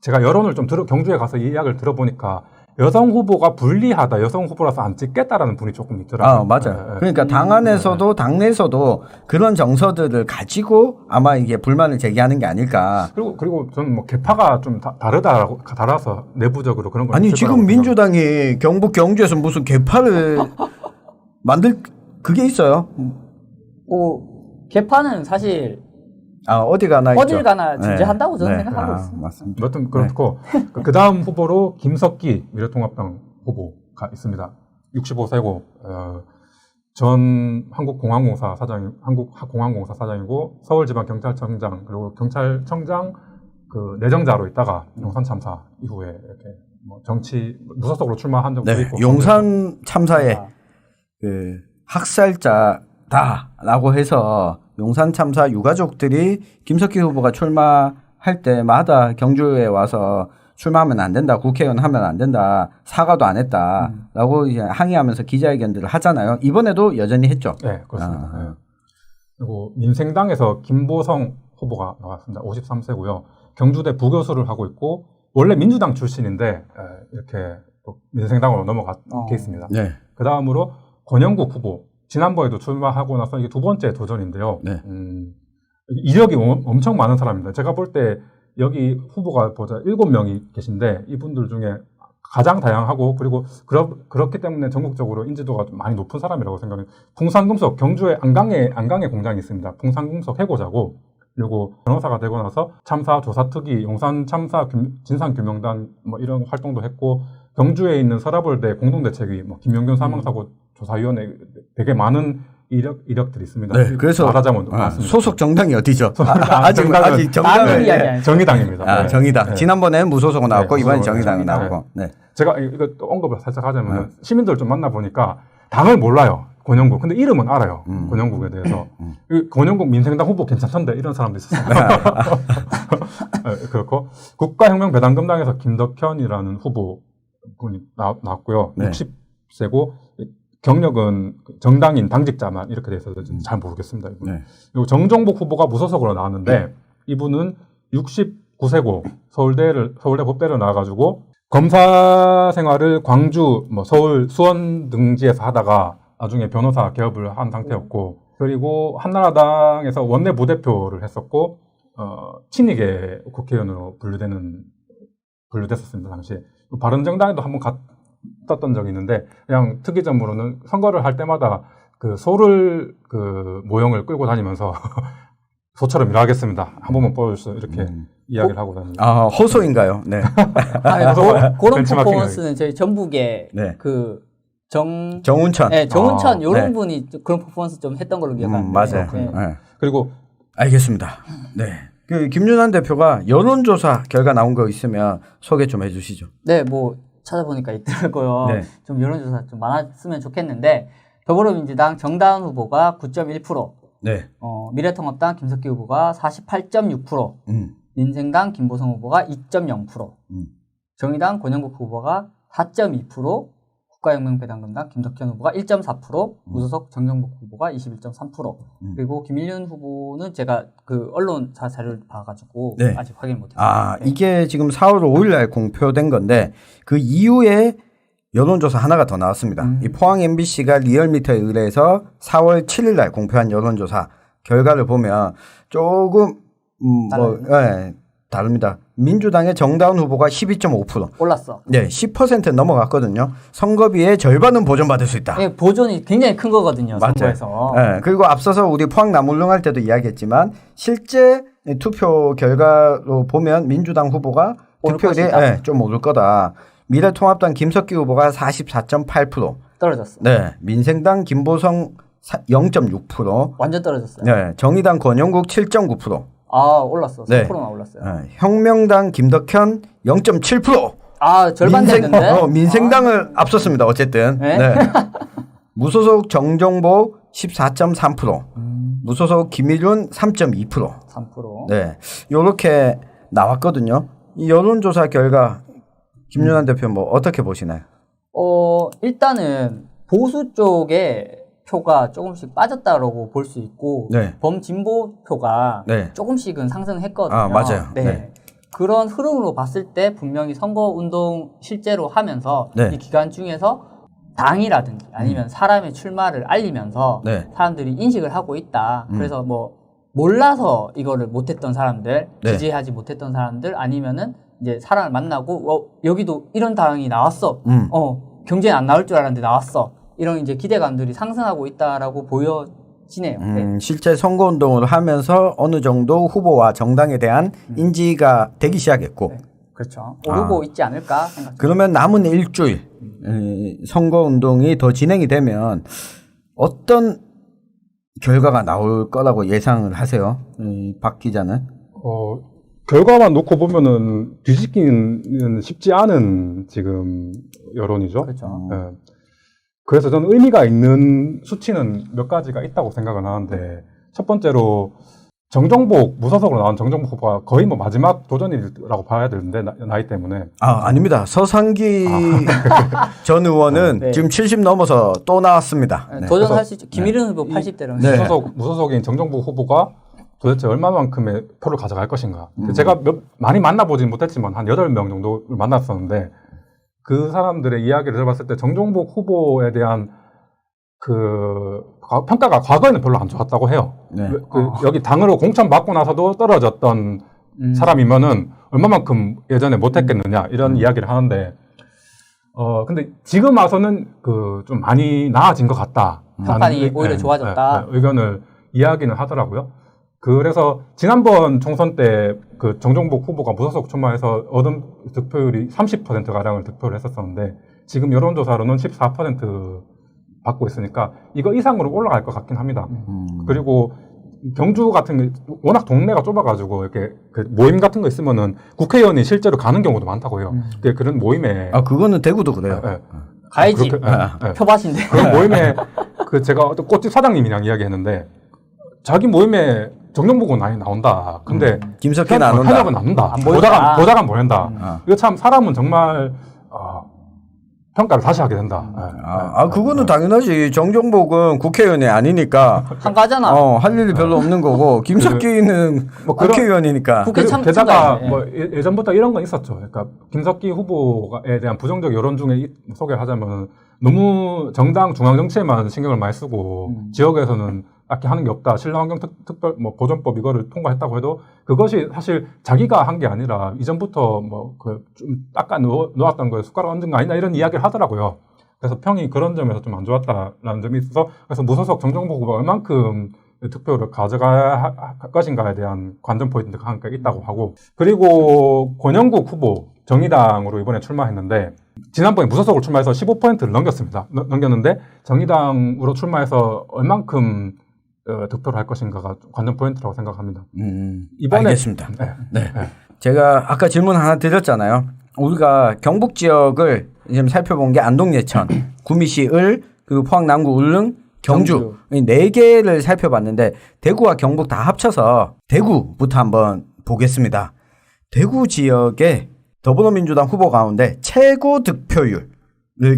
제가 여론을 좀 경주에 가서 이 이야기를 들어보니까 여성 후보가 불리하다, 여성 후보라서 안 찍겠다라는 분이 조금 있더라고요. 맞아요. 그러니까 당 안에서도 당내에서도 그런 정서들을 가지고 아마 이게 불만을 제기하는 게 아닐까. 그리고 저는 뭐 개파가 좀 달아서 내부적으로 그런 걸 아니 지금 민주당이 경북 경주에서 무슨 개파를 만들 그게 있어요? 개파는 사실 어디 가나 존재한다고 저는 생각하고 있습니다. 맞습니다. 여튼 그렇고 그 다음 후보로 김석기 미래통합당 후보가 있습니다. 65세고 전 한국공항공사 사장이고 서울지방경찰청장 그리고 경찰청장 그 내정자로 있다가 용산 참사 이후에 이렇게 뭐 정치 무소속으로 출마한 적도 있고 용산 참사에 그 학살자다라고 해서 용산 참사 유가족들이 김석기 후보가 출마할 때마다 경주에 와서 출마하면 안 된다, 국회의원 하면 안 된다, 사과도 안 했다라고 이제 항의하면서 기자회견들을 하잖아요. 이번에도 여전히 했죠. 네, 그렇습니다. 네. 그리고 민생당에서 김보성 후보가 나왔습니다. 53세고요. 경주대 부교수를 하고 있고 원래 민주당 출신인데 이렇게 민생당으로 넘어간 케이스입니다. 네. 그 다음으로 권영국 후보. 지난번에도 출마하고 나서 이게 두 번째 도전인데요. 네. 이력이 엄청 많은 사람입니다. 제가 볼 때 여기 후보가 보자 7명이 계신데 이분들 중에 가장 다양하고 그리고 그렇기 때문에 전국적으로 인지도가 좀 많이 높은 사람이라고 생각해요. 풍산금속 경주에 안강에 공장이 있습니다. 풍산금속 해고자고 그리고 변호사가 되고 나서 참사 조사특위, 용산 참사 진상규명단 뭐 이런 활동도 했고 경주에 있는 서라벌대 공동대책위, 뭐 김용균 사망사고 조사위원회 되게 많은 이력들이 있습니다. 네, 그래서 말하자면 많습니다. 소속 정당이 어디죠? 아직 정당을 정의당입니다. 네. 정의당. 네. 지난번에는 무소속으로 나왔고 네, 이번엔 정의당이 나왔고. 네. 네. 제가 이거 또 언급을 살짝 하자면 시민들 좀 만나보니까 당을 몰라요. 권영국. 근데 이름은 알아요. 권영국에 대해서. 권영국 민생당 후보 괜찮던데 이런 사람도 있었어요. 네, 그렇고 국가혁명배당금당에서 김덕현이라는 후보분이 나왔고요. 네. 60세고 경력은 정당인 당직자만 이렇게 돼 있어서 잘 모르겠습니다. 이분. 네. 그리고 정종복 후보가 무소속으로 나왔는데 이분은 69세고 서울대 법대를 나와가지고 검사 생활을 광주, 뭐 서울, 수원 등지에서 하다가 나중에 변호사 개업을 한 상태였고 그리고 한나라당에서 원내 부대표를 했었고 친이계 국회의원으로 분류됐었습니다. 당시에 바른정당에도 한번 갔던 적이 있는데 그냥 특이점으로는 선거를 할 때마다 그 소를 그 모형을 끌고 다니면서 소처럼 일하겠습니다. 한 번만 뽑아주세요. 이렇게 이야기를 하고 다닙니다. 아, 호소인가요? 네. 그런 퍼포먼스는 저희 전북에 네. 정운천. 네, 정운천 이런 네. 분이 그런 퍼포먼스 좀 했던 걸로 기억하는데. 맞아요. 네. 네. 그리고 알겠습니다. 네. 그 김윤환 대표가 여론조사 결과 나온 거 있으면 소개 좀 해주시죠. 네, 뭐 찾아보니까 있더라고요. 네. 좀 여론조사 좀 많았으면 좋겠는데 더불어민주당 정다은 후보가 9.1%, 네. 미래통합당 김석기 후보가 48.6%, 민생당 김보성 후보가 2.0%, 정의당 권영국 후보가 4.2%, 국가혁명배당금당 김덕현 후보가 1.4%, 무소속 정경복 후보가 21.3%, 그리고 김일륜 후보는 제가 그 언론사 자료를 봐가지고 네. 아직 확인 못했어요. 아, 네. 이게 지금 4월 5일 날 공표된 건데 그 이후에 여론조사 하나가 더 나왔습니다. 이 포항 MBC가 리얼미터에 의뢰해서 4월 7일 날 공표한 여론조사 결과를 보면 조금 다릅니다. 민주당의 정다운 후보가 12.5%. 올랐어. 네, 10% 넘어갔거든요. 선거비의 절반은 보존받을 수 있다. 네, 보존이 굉장히 큰 거거든요. 선거에서. 네, 그리고 앞서서 우리 포항 남울릉 할 때도 이야기했지만 실제 투표 결과로 보면 민주당 후보가 득표율이 좀 오를 거다. 미래통합당 김석기 후보가 44.8%. 떨어졌어. 네, 민생당 김보성 0.6%. 완전 떨어졌어요. 네, 정의당 권영국 7.9%. 아, 올랐어. 3%나 네. 올랐어요. 네, 혁명당 김덕현 0.7%. 아, 절반 됐는데? 민생당을 앞섰습니다. 어쨌든. 네? 네. 무소속 정종복 14.3%. 무소속 김일륜 3.2%. 3%. 네. 요렇게 나왔거든요. 이 여론조사 결과 김윤환 대표 뭐 어떻게 보시나요? 일단은 보수 쪽에 표가 조금씩 빠졌다라고 볼 수 있고 네. 범진보 표가 네. 조금씩은 상승했거든요. 아, 맞아요. 네. 네. 그런 흐름으로 봤을 때 분명히 선거운동 실제로 하면서 네. 이 기간 중에서 당이라든지 아니면 사람의 출마를 알리면서 네. 사람들이 인식을 하고 있다. 그래서 뭐 몰라서 이거를 못했던 사람들, 네. 지지하지 못했던 사람들 아니면은 이제 사람을 만나고 여기도 이런 당이 나왔어. 경제는 안 나올 줄 알았는데 나왔어. 이런 이제 기대감들이 상승하고 있다라고 보여지네요. 네. 실제 선거운동을 하면서 어느 정도 후보와 정당에 대한 인지가 되기 시작했고. 네. 그렇죠. 오르고 있지 않을까 생각합니다. 그러면 남은 일주일 선거운동이 더 진행이 되면 어떤 결과가 나올 거라고 예상을 하세요? 박 기자는? 결과만 놓고 보면은 뒤집기는 쉽지 않은 지금 여론이죠. 그렇죠. 네. 그래서 저는 의미가 있는 수치는 몇 가지가 있다고 생각을 하는데 첫 번째로 정정복 무소속으로 나온 정정복 후보가 거의 뭐 마지막 도전이라고 봐야 되는데 나이 때문에 아닙니다. 서상기 전 의원은 네. 지금 70 넘어서 또 나왔습니다. 네. 도전할 수 있죠. 김일은 후보 80대로. 네. 무소속인 정정복 후보가 도대체 얼마만큼의 표를 가져갈 것인가. 제가 많이 만나보진 못했지만 한 8명 정도를 만났었는데 그 사람들의 이야기를 들어봤을 때 정정복 후보에 대한 그 평가가 과거에는 별로 안 좋았다고 해요. 네. 여기 당으로 공천받고 나서도 떨어졌던 사람이면은 얼마만큼 예전에 못했겠느냐 이런 이야기를 하는데 근데 지금 와서는 그 좀 많이 나아진 것 같다. 평판이 오히려 좋아졌다. 의견을 이야기는 하더라고요. 그래서 지난번 총선 때 그 정정복 후보가 무소속 출마해서 얻은 득표율이 30%가량을 득표를 했었었는데 지금 여론조사로는 14% 받고 있으니까 이거 이상으로 올라갈 것 같긴 합니다. 그리고 경주 같은 게 워낙 동네가 좁아가지고 이렇게 그 모임 같은 거 있으면은 국회의원이 실제로 가는 경우도 많다고 해요. 그런 모임에 그거는 대구도 그래요. 가야지. 표밭인데. 그런 모임에 그 제가 어떤 꽃집 사장님이랑 이야기했는데 자기 모임에 정정복은 많이 나온다. 근데 김석희는 안 온다. 현역은 안 온다. 안 보인다. 보좌관 보낸다. 이거 참 사람은 정말 평가를 다시 하게 된다. 그거는 당연하지. 정정복은 국회의원이 아니니까 한가잖아. 할 일이 별로 없는 거고 김석기는 뭐 그런- 국회의원이니까. 국회 참 게다가 참가해. 뭐 예전부터 이런 건 있었죠. 그러니까 김석기 후보에 대한 부정적 여론 중에 소개를 하자면 너무 정당 중앙 정치에만 신경을 많이 쓰고 지역에서는 딱히 하는 게 없다. 신라환경 특별 뭐 보존법 이거를 통과했다고 해도 그것이 사실 자기가 한 게 아니라 이전부터 뭐 그 좀 닦아 놓았던 거에 숟가락 얹은 거 아니냐 이런 이야기를 하더라고요. 그래서 평이 그런 점에서 좀 안 좋았다라는 점이 있어서 그래서 무소속 정정복 후보가 얼만큼 득표를 가져갈 것인가에 대한 관전 포인트가 한가 있다고 하고 그리고 권영국 후보 정의당으로 이번에 출마했는데 지난번에 무소속으로 출마해서 15%를 넘겼습니다. 넘겼는데 정의당으로 출마해서 얼만큼 득표를 할 것인가가 관전 포인트라고 생각합니다. 이번에 알겠습니다. 네. 제가 아까 질문 하나 드렸잖아요. 우리가 경북 지역을 지금 살펴본 게 안동, 예천, 구미시, 을, 그리고 포항, 남구, 울릉, 경주 이 4개를 살펴봤는데 대구와 경북 다 합쳐서 대구부터 한번 보겠습니다. 대구 지역의 더불어민주당 후보 가운데 최고 득표율을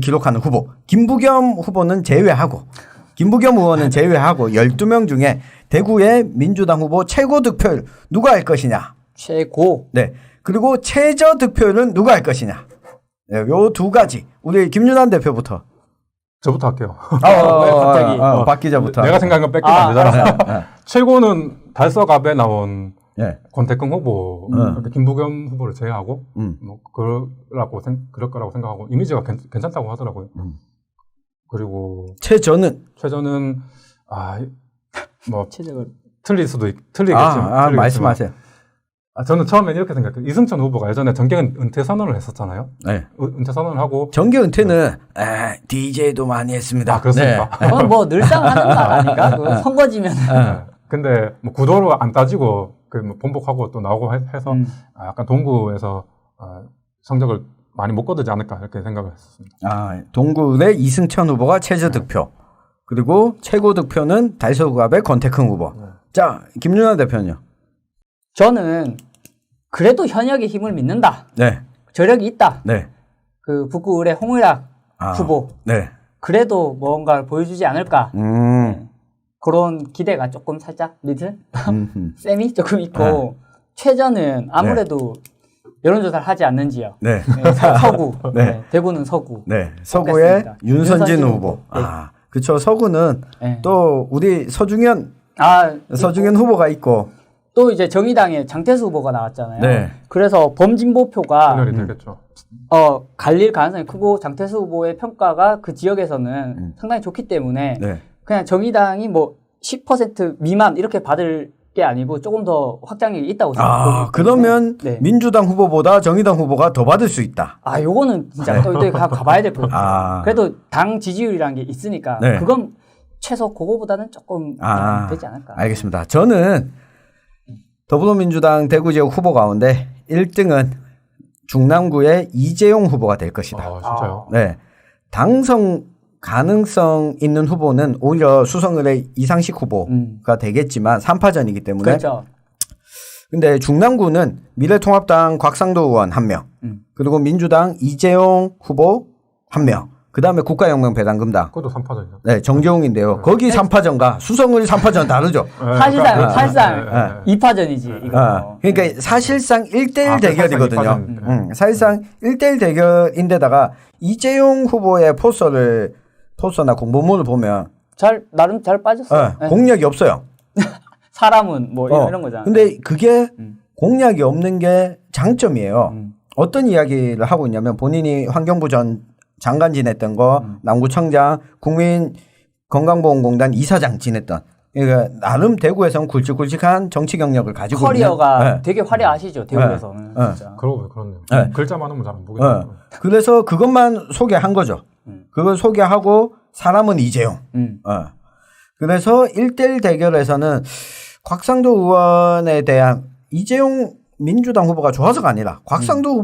기록하는 후보 김부겸 후보는 제외하고 김부겸 의원은 제외하고 12명 중에 대구의 민주당 후보 최고 득표율 누가 할 것이냐. 최고. 네. 그리고 최저 득표율은 누가 할 것이냐. 네, 요 두 가지. 우리 김윤환 대표부터. 저부터 할게요. 갑자기. 박 기자부터. 내가 생각한 건 뺏기면 안 되잖아. 최고는 달서갑에 나온 네. 권태긍 후보, 김부겸 후보를 제외하고 뭐 그럴 거라고 생각하고 이미지가 괜찮다고 하더라고요. 그리고 최저는 최저는 뭐 최저를. 틀리겠지만 말씀하세요. 저는 처음엔 이렇게 생각해요. 이승천 후보가 예전에 정계 은퇴 선언을 했었잖아요. 네. 은퇴 선언을 하고 정계 은퇴는 DJ도 많이 했습니다. 그렇습니까? 그건 뭐 늘상 하는 거 아닌가? 그 선거지면. 근데 뭐 구도로 안 따지고 뭐 본복하고 또 나오고 해서 약간 동구에서 성적을 많이 못 거두지 않을까 이렇게 생각을 했습니다. 동구의 이승천 후보가 최저 득표. 그리고 최고 득표는 달서갑의 권태긍 후보. 자, 김윤환 대표는요. 저는 그래도 현역의 힘을 믿는다. 네. 저력이 있다. 네. 그 북구 의뢰 홍의락 후보. 네. 그래도 뭔가를 보여주지 않을까. 그런 기대가 조금 살짝 리틀 셈이 조금 있고 최저는 아무래도 여론조사를 하지 않는지요. 네. 서구. 네. 네. 대구는 서구. 네. 서구의 뽑겠습니다. 윤선진 후보. 네. 그렇죠. 서구는 네. 또 우리 서중현 후보가 있고 또 이제 정의당의 장태수 후보가 나왔잖아요. 네. 그래서 범진보표가 분열이 되겠죠. 갈릴 가능성이 크고 장태수 후보의 평가가 그 지역에서는 상당히 좋기 때문에 네. 그냥 정의당이 뭐 10% 미만 이렇게 받을 게 아니고 조금 더 확장력이 있다고 생각합니다. 그러면 네. 민주당 후보보다 정의당 후보가 더 받을 수 있다. 요거는 진짜 또 가봐야 될 것 같아요. 아. 그래도 당 지지율이라는 게 있으니까 네. 그건 최소 그거보다는 조금 되지 않을까. 알겠습니다. 저는 더불어민주당 대구 지역 후보 가운데 1등은 중남구의 이재용 후보가 될 것이다. 진짜요? 네. 당선 가능성 있는 후보는 오히려 수성을의 이상식 후보가 되겠지만 3파전이기 때문에. 그렇죠. 근데 중남구는 미래통합당 곽상도 의원 1명, 그리고 민주당 이재용 후보 1명, 그 다음에 국가혁명배당금당. 그것도 3파전이죠. 네, 정재웅인데요. 거기 3파전과 수성을 3파전 다르죠. 사실상 2파전이지. 이거. 그러니까 사실상 1대1 대결이거든요. 사실상 사실상 1대1 대결인데다가 이재용 후보의 포스터나 공보문을 보면 나름 잘 빠졌어요. 네. 공약이 없어요. 사람은 뭐 이런 거잖아요. 근데 그게 공약이 없는 게 장점이에요. 어떤 이야기를 하고 있냐면 본인이 환경부 전 장관 지냈던 거, 남구청장, 국민건강보험공단 이사장 지냈던. 그러니까 나름 대구에서는 굵직굵직한 정치 경력을 가지고 커리어가 되게 화려하시죠. 대구에서는. 진짜. 그러고 그렇네요. 글자 많으면 잘 안 보겠네요. 그래서 그것만 소개한 거죠. 그걸 소개하고 사람은 이재용. 그래서 1대1 대결에서는 곽상도 의원에 대한 이재용 민주당 후보가 좋아서가 아니라 곽상도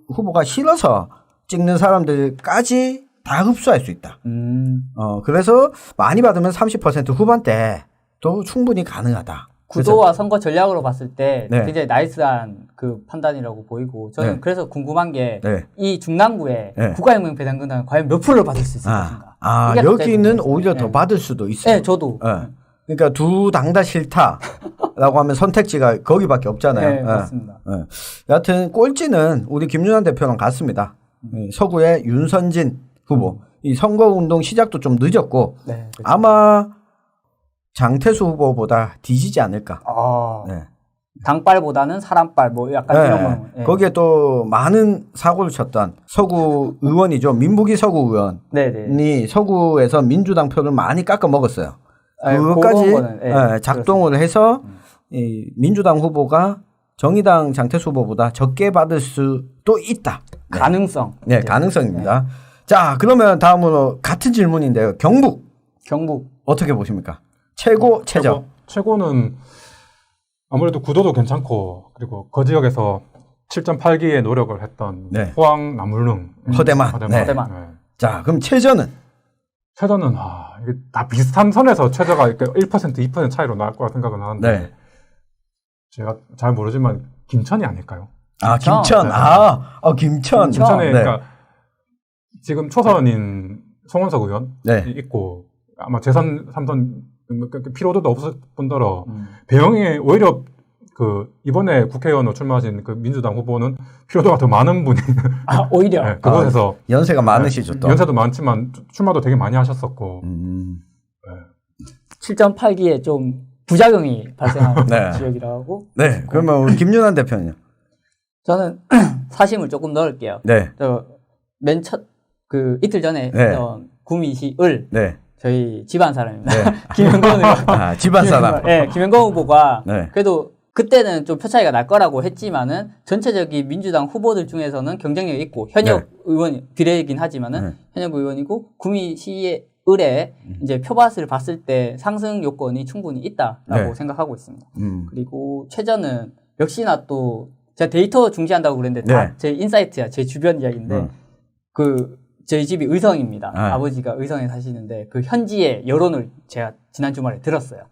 후보가 싫어서 찍는 사람들까지 다 흡수할 수 있다. 그래서 많이 받으면 30% 후반대도 충분히 가능하다. 구도와 선거 전략으로 봤을 때 네. 굉장히 나이스한 그 판단이라고 보이고 저는 네. 그래서 궁금한 게 이 네. 중남구에 네. 국가혁명 배당금당 과연 몇 프로를 받을 수 있을 것인가. 이게 여기는 갑자기 오히려 네. 더 받을 수도 있어요. 네, 저도. 그러니까 두 당 다 싫다라고 하면 선택지가 거기밖에 없잖아요. 네, 맞습니다. 여하튼 꼴찌는 우리 김윤환 대표랑 같습니다. 서구의 윤선진 후보. 이 선거운동 시작도 좀 늦었고 네, 그렇죠. 아마 장태수 후보보다 뒤지지 않을까. 네. 당빨보다는 사람빨 뭐 약간 이런 거. 네. 거기에 또 많은 사고를 쳤던 서구 의원이죠. 민부기 서구 의원이 네네. 서구에서 민주당 표를 많이 깎아 먹었어요. 네, 그것까지 작동을 해서 이 민주당 후보가 정의당 장태수 후보보다 적게 받을 수도 있다. 네. 가능성. 네, 가능성입니다. 자, 그러면 다음으로 같은 질문인데요. 경북 어떻게 보십니까? 최고 최저. 최고는 아무래도 구도도 괜찮고 그리고 그 지역에서 7.8기의 노력을 했던 네. 포항 남울릉 허대만. 네. 자, 그럼 최저는 최저는 이게 다 비슷한 선에서 최저가 이렇게 1% 2% 차이로 나올 거라 생각은 하는데 네. 제가 잘 모르지만 김천이 아닐까요? 김천. 네. 김천. 김천에 네. 그러니까 지금 초선인 송원석 의원이 있고 아마 재선 3선 피로도도 없을 뿐더러 배영이 오히려 그 이번에 국회의원으로 출마하신 그 민주당 후보는 피로도가 더 많은 분이 오히려 네, 그곳에서 연세가 많으시죠 또. 연세도 많지만 출마도 되게 많이 하셨었고 7.8기에 좀 부작용이 발생하는 지역이라고. 네. 그러면 우리 김윤환 대표는요? 저는 사심을 조금 넣을게요. 네. 맨 첫 그 이틀 전에 했던 구미시을 저희 집안 사람입니다. 김영건 의원. 집안 사람. 네, 김영건 후보가 네. 그래도 그때는 좀 표 차이가 날 거라고 했지만은 전체적인 민주당 후보들 중에서는 경쟁력이 있고 현역 의원이 비례이긴 하지만은 현역 의원이고 구미시의 을에 이제 표밭을 봤을 때 상승 요건이 충분히 있다라고 생각하고 있습니다. 그리고 최저는 역시나 또 제가 데이터 중시한다고 그랬는데 다 제 인사이트야, 제 주변 이야기인데 그 저희 집이 의성입니다. 아버지가 의성에 사시는데 그 현지의 여론을 제가 지난 주말에 들었어요.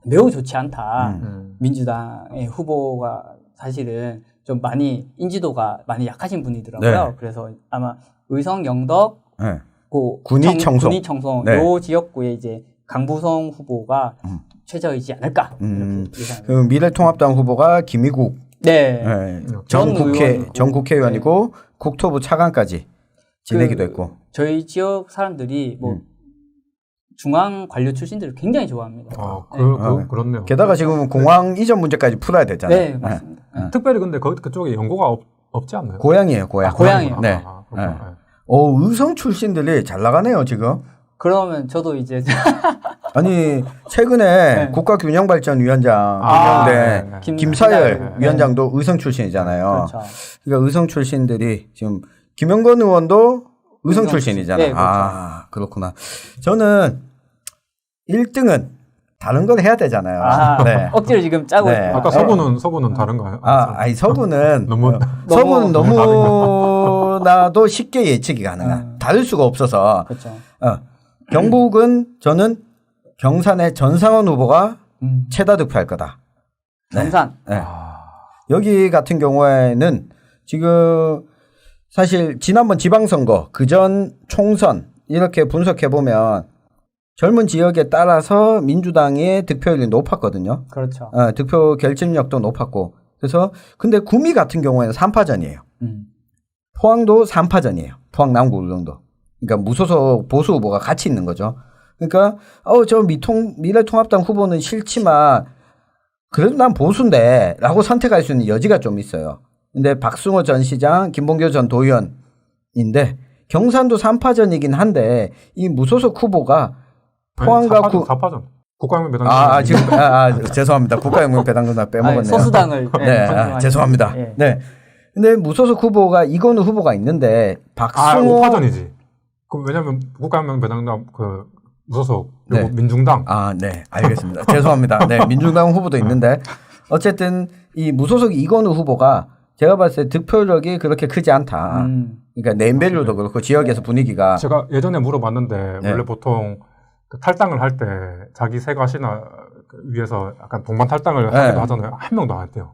매우 좋지 않다. 민주당의 후보가 사실은 좀 많이 인지도가 많이 약하신 분이더라고요. 그래서 아마 의성, 영덕, 군위, 청송 요 지역구에 이제 강부성 후보가 최저이지 않을까. 그 미래통합당 후보가 김희국 전 국회의원이고 국토부 차관까지 지내기도 했고. 저희 지역 사람들이 뭐 중앙 관료 출신들을 굉장히 좋아합니다. 그렇네요. 게다가 지금 공항 이전 문제까지 풀어야 되잖아요. 네, 맞습니다. 특별히 근데 그쪽에 연고가 없지 않나요? 고향이에요, 고향. 고향이에요. 네. 의성 출신들이 잘 나가네요, 지금. 그러면 저도 이제 아니 최근에 국가균형발전위원장 김사열 위원장도 의성 출신이잖아요. 그렇죠. 그러니까 의성 출신들이 지금 김영건 의원도 의성 출신이잖아요. 그렇죠. 그렇구나. 저는 1등은 다른 걸 해야 되잖아요. 억지로 지금 짜고 있어요. 아까 서구는 다른가요? 아니 서구는 너무 너무나도 쉽게 예측이 가능한 다를 수가 없어서. 그렇죠. 경북은 저는 경산의 전상원 후보가 최다 득표할 거다. 경산. 네. 여기 같은 경우에는 지금 사실 지난번 지방선거 그전 총선 이렇게 분석해 보면 젊은 지역에 따라서 민주당의 득표율이 높았거든요. 그렇죠. 득표 결집력도 높았고 그래서 근데 구미 같은 경우에는 3파전이에요. 포항도 3파전이에요. 포항 남구 울릉도. 그러니까 무소속 보수 후보가 같이 있는 거죠. 그러니까 저 미래통합당 후보는 싫지만 그래도 난 보수인데 라고 선택할 수 있는 여지가 좀 있어요. 근데 박승호 전 시장, 김봉교 전 도의원인데 경산도 3파전이긴 한데 이 무소속 후보가 포항과 4파전. 국가혁명 배당금. 지금 죄송합니다. 국가혁명 배당금 빼먹었네요. 소수당을 네, 죄송합니다. 예. 네. 근데 무소속 후보가 이건우 후보가 있는데 박승호 5파전이지. 왜냐면 국가혁명 배당금 그 무소속 그리고 네. 민중당. 네, 알겠습니다. 죄송합니다. 네, 민중당 후보도 있는데 어쨌든 이 무소속 이건우 후보가 제가 봤을 때 득표력이 그렇게 크지 않다. 그러니까 네임밸류도 그렇고 지역에서 분위기가 제가 예전에 물어봤는데 네. 원래 보통 그 탈당을 할 때 자기 세가시나 위해서 약간 동반 탈당을 네. 하기도 하잖아요. 한 명도 안 했대요.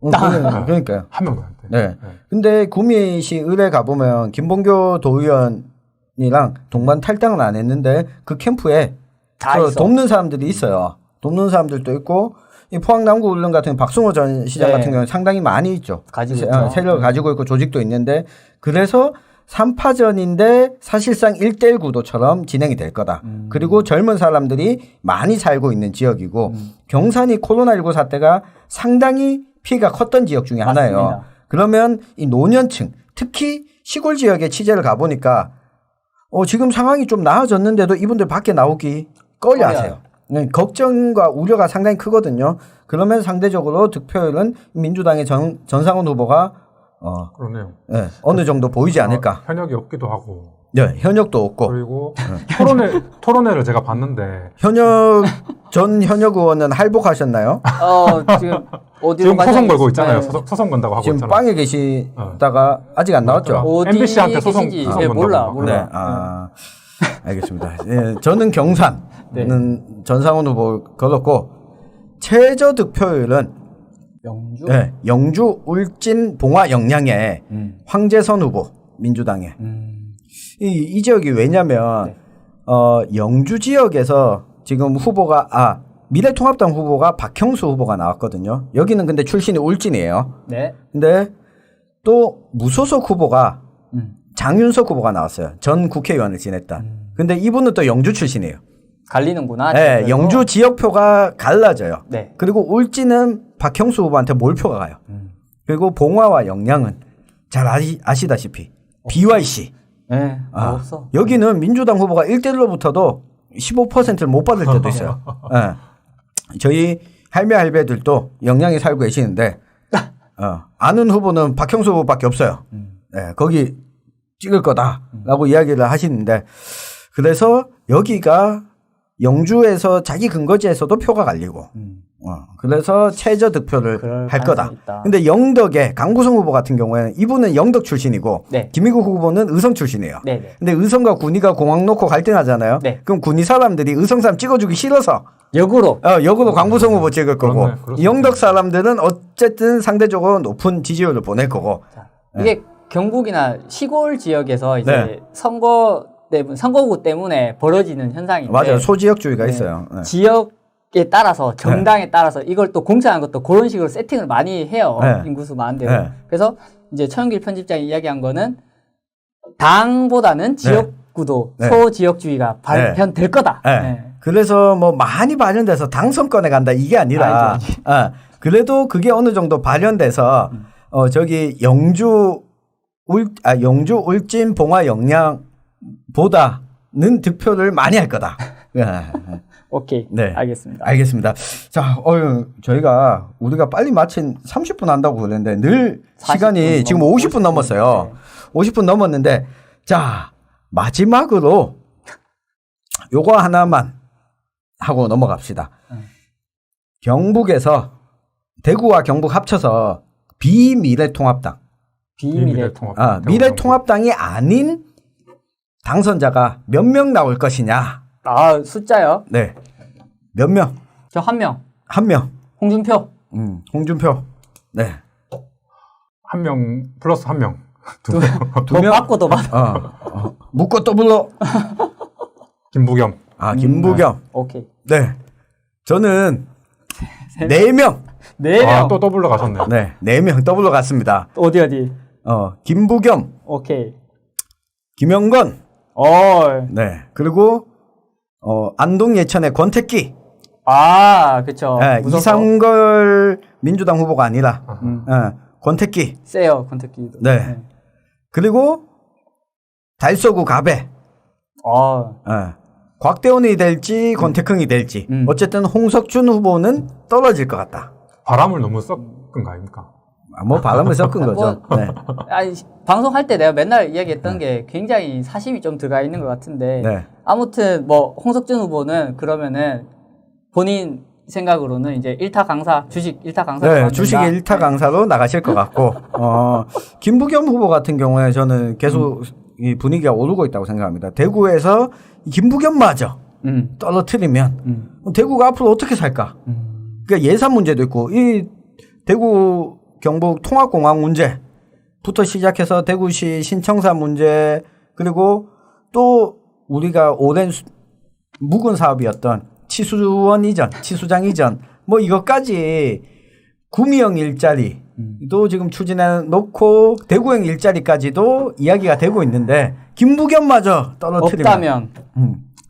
그러니까요. 한 명도 안 했대요. 네. 근데 구미시 의뢰 가보면 김봉교 도의원이랑 동반 탈당은 안 했는데 그 캠프에 다 있어. 돕는 사람들이 있어요. 돕는 사람들도 있고 이 포항 남구 울릉 같은 박승호 전 시장 네. 같은 경우는 상당히 많이 있죠. 가지고 있죠. 세력을 가지고 있고 조직도 있는데 그래서 3파전인데 사실상 1대1 구도처럼 진행이 될 거다. 그리고 젊은 사람들이 많이 살고 있는 지역이고 경산이 코로나19 사태가 상당히 피해가 컸던 지역 중에 하나예요. 맞습니다. 그러면 이 노년층 특히 시골 지역에 취재를 가보니까 지금 상황이 좀 나아졌는데도 이분들 밖에 나오기 꺼려하세요. 걱정과 우려가 상당히 크거든요. 그러면 상대적으로 득표율은 민주당의 전상훈 후보가 그러네요. 네, 어느 정도 보이지 않을까. 현역이 없기도 하고. 네, 현역도 없고. 그리고 토론회를 제가 봤는데 전 현역 의원은 할복하셨나요? 지금 어디로 지금 소송 걸고 있잖아요. 네. 소송 건다고 하고 지금 있잖아요. 빵에 계시다가 아직 안 나왔죠? 어디 MBC한테 소송 계신지 건다고. 몰라. 네, 알겠습니다. 예, 저는 경산은 네. 전상훈 후보 걸었고 최저 득표율은 영주. 네, 영주, 울진, 봉화, 영양의 황재선 후보 민주당의 이 지역이 왜냐면 네. 영주 지역에서 지금 후보가 미래통합당 후보가 박형수 후보가 나왔거든요. 여기는 근데 출신이 울진이에요. 네. 근데 또 무소속 후보가 장윤석 후보가 나왔어요. 전 국회의원을 지냈던. 근데 이분은 또 영주 출신이에요. 갈리는구나. 네, 영주 지역표가 갈라져요. 네. 그리고 울진은 박형수 후보한테 몰표가 가요. 그리고 봉화와 영양은 잘 아시다시피 BYC. 네. 없어. 여기는 민주당 후보가 1대1로 붙어도 15%를 못 받을 때도 있어요. 네. 저희 할배들도 영양에 살고 계시는데 아는 후보는 박형수 후보밖에 없어요. 네, 거기 찍을 거다라고 이야기를 하시는데 그래서 여기가 영주에서 자기 근거지에서도 표가 갈리고 그래서 최저 득표를 할 거다. 근데 영덕의 강구성 후보 같은 경우에는 이분은 영덕 출신이고 네. 김희국 후보는 의성 출신이에요. 네. 근데 의성과 군위가 공항 놓고 갈등하잖아요. 네. 그럼 군위 사람들이 의성 사람 찍어주기 싫어서 역으로. 역으로 강구성 후보 찍을 거고 그렇네. 영덕 사람들은 어쨌든 상대적으로 높은 지지율을 보낼 거고 이게 경북이나 시골 지역에서 이제 네. 선거구 때문에 벌어지는 현상인데. 맞아요. 소지역주의가 네. 있어요. 네. 지역에 따라서 정당에 따라서 이걸 또 공천한 것도 그런 식으로 세팅을 많이 해요. 네. 인구수 많은 데로. 네. 그래서 이제 최영길 편집장이 이야기한 거는 당보다는 지역구도 네. 소지역주의가 발현될 거다. 네. 네. 그래서 뭐 많이 발현돼서 당선권에 간다 이게 아니라 그래도 그게 어느 정도 발현돼서 저기 영주 울진 봉화 영양보다는 득표를 많이 할 거다. 오케이. 네. 알겠습니다. 알겠습니다. 자, 저희가 우리가 빨리 마친 30분 한다고 그랬는데 늘 시간이 지금 50분 넘었어요. 네. 50분 넘었는데 자, 마지막으로 요거 하나만 하고 넘어갑시다. 경북에서 대구와 경북 합쳐서 비미래통합당. 비미래통합당. 미래통합당이 아닌 당선자가 몇 명 나올 것이냐? 아, 숫자요? 네. 몇 명? 저 한 명. 한 명. 홍준표. 홍준표. 네. 한 명 플러스 한 명. 두 더 명? 받고 더 받아. 묻고 또 불러. 김부겸. 아, 김부겸. 오케이. 네. 저는 4명. 네 명. 또 더블로 가셨네요. 네. 4명 더블로 갔습니다. 어디? 김부겸, 오케이. 김영건. 어. 네. 그리고 안동 예천의 권태기. 아, 그쵸. 네, 무서워. 이상걸 민주당 후보가 아니라 권태기. 세요, 권태기도. 네. 그리고 달서구 가배. 곽대원이 될지 권태흥이 될지 어쨌든 홍석준 후보는 떨어질 것 같다. 바람을 너무 섞은 거 아닙니까? 뭐 바람을 섞은 거죠. 네. 아니, 방송할 때 내가 맨날 이야기했던 게 굉장히 사심이 좀 들어가 있는 것 같은데 네. 아무튼 뭐 홍석준 후보는 그러면은 본인 생각으로는 이제 1타 강사, 주식 1타 강사. 네, 주식 1타 강사로 나가실 것 같고, 김부겸 후보 같은 경우에 저는 계속 이 분위기가 오르고 있다고 생각합니다. 대구에서 김부겸마저 떨어뜨리면 대구가 앞으로 어떻게 살까? 그러니까 예산 문제도 있고, 이 대구 경북 통합공항 문제부터 시작해서 대구시 신청사 문제, 그리고 또 우리가 오랜 묵은 사업이었던 치수원 이전, 치수장 이전, 뭐 이것까지 구미형 일자리도 지금 추진해 놓고 대구형 일자리까지도 이야기가 되고 있는데 김부겸마저 떨어뜨리면 없다면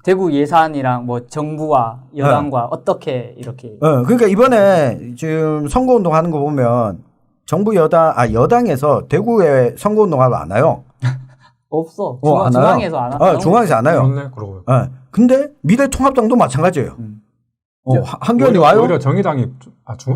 대구 예산이랑 뭐 정부와 여당과 어떻게 이렇게. 그러니까 이번에 지금 선거운동 하는 거 보면 정부 여당에서 대구에 선거운동하러 안 와요. 없어. 안 중앙에서 와요. 안 와. 중앙에서 안 와요. 그렇네, 그러고. 근데 미래통합당도 마찬가지예요. 한교안이 와요? 오히려 정의당이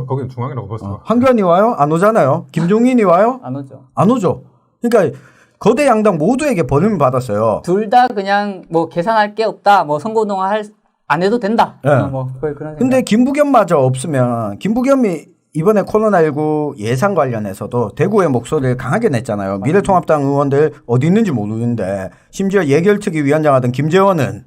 거기는 중앙이라고 봤어요. 한교안이 와요? 안 오잖아요. 김종인이 와요? 안 오죠. 안 오죠. 그러니까 거대 양당 모두에게 버림을 받았어요. 둘 다 그냥 뭐 계산할 게 없다. 뭐 선거운동 안 해도 된다. 네. 뭐 거의 그런 생각. 근데 김부겸마저 없으면 김부겸이 이번에 코로나19 예산 관련해서도 대구의 목소리를 강하게 냈잖아요. 미래통합당 의원들 어디 있는지 모르는데 심지어 예결특위 위원장 하던 김재원은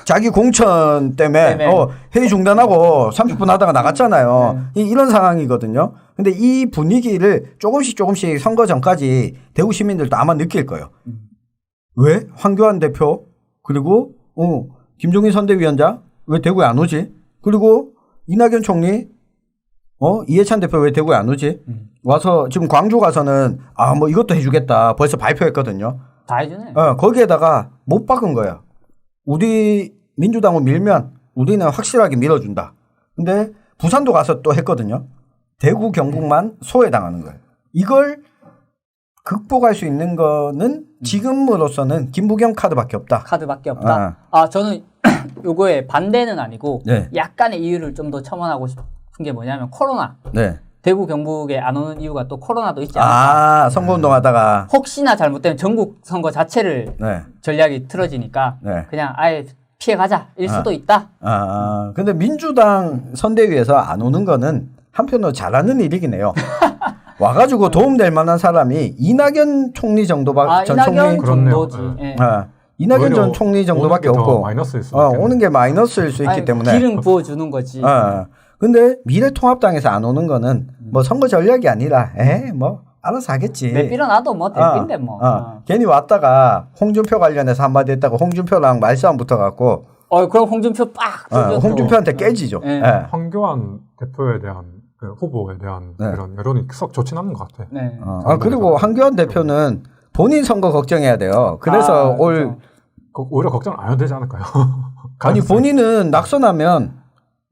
자기 공천 때문에 회의 중단하고 30분 하다가 나갔잖아요. 이런 상황이거든요. 근데 이 분위기를 조금씩 선거 전까지 대구 시민들도 아마 느낄 거예요. 왜? 황교안 대표 그리고 김종인 선대위원장 왜 대구에 안 오지? 그리고 이낙연 총리 이해찬 대표 왜 대구에 안 오지? 와서 지금 광주 가서는 뭐 이것도 해주겠다 벌써 발표했거든요. 다 해주네. 거기에다가 못 박은 거야. 우리 민주당을 밀면 우리는 확실하게 밀어준다. 근데 부산도 가서 또 했거든요. 대구 경북만 소외당하는 거예요. 이걸 극복할 수 있는 거는 지금으로서는 김부겸 카드밖에 없다. 카드밖에 없다. 저는 요거에 반대는 아니고 약간의 이유를 좀 더 첨언하고 싶은 게 뭐냐면 코로나. 네. 대구 경북에 안 오는 이유가 또 코로나도 있지 않을까. 선거운동 하다가 혹시나 잘못되면 전국 선거 자체를 전략이 틀어지니까 그냥 아예 피해가자 일 수도 있다. 근데 민주당 선대위에서 안 오는 거는 한편으로 잘하는 일이긴 해요. 와가지고 도움될 만한 사람이 이낙연 총리 정도밖에 전 이낙연 총리 정도지. 이낙연 전 총리 정도밖에 없고 오는 게 마이너스일 수 있기 때문에 기름 부어주는 거지. 근데 미래통합당에서 안 오는 거는 뭐 선거 전략이 아니라 뭐 알아서 하겠지. 내밀어놔도 뭐 될긴데 뭐. 괜히 왔다가 홍준표 관련해서 한마디 했다고 홍준표랑 말싸움 붙어갖고 그럼 홍준표 빡. 홍준표한테 깨지죠. 황교안 대표에 대한 후보에 대한 그런 여론이 썩 좋진 않은 것 같아. 그리고 황교안 대표는 본인 선거 걱정해야 돼요. 그래서 오히려 걱정 안 해도 되지 않을까요? 아니 본인은 낙선하면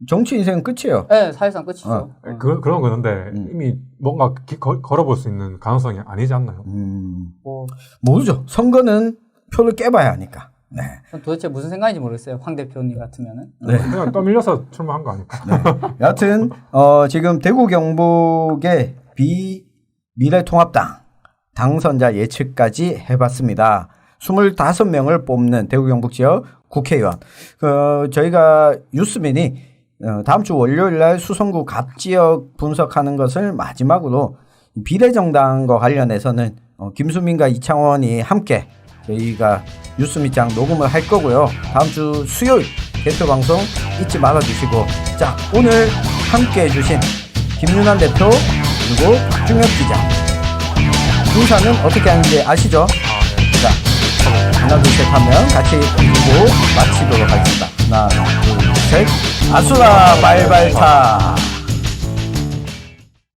정치 인생은 끝이에요. 네, 사실상 끝이죠. 그런 거는데 이미 뭔가 걸어볼 수 있는 가능성이 아니지 않나요? 모르죠. 선거는 표를 깨봐야 하니까. 네. 도대체 무슨 생각인지 모르겠어요. 황 대표님 같으면은. 그냥 떠밀려서 출마한 거 아닐까? 여하튼 지금 대구 경북의 미래통합당 당선자 예측까지 해봤습니다. 25명을 뽑는 대구 경북 지역 국회의원. 저희가 뉴스민이 다음 주 월요일 날 수성구 갑 지역 분석하는 것을 마지막으로 비례정당과 관련해서는 김수민과 이창원이 함께 저희가 뉴스미장 녹음을 할 거고요. 다음 주 수요일 대표 방송 잊지 말아 주시고, 자, 오늘 함께 해주신 김윤환 대표 그리고 박중엽 기자 인사는 어떻게 하는지 아시죠? 자, 하나 둘 셋 하면 같이 읽고 마치도록 하겠습니다. 하나 둘 셋, 아수라 말발타.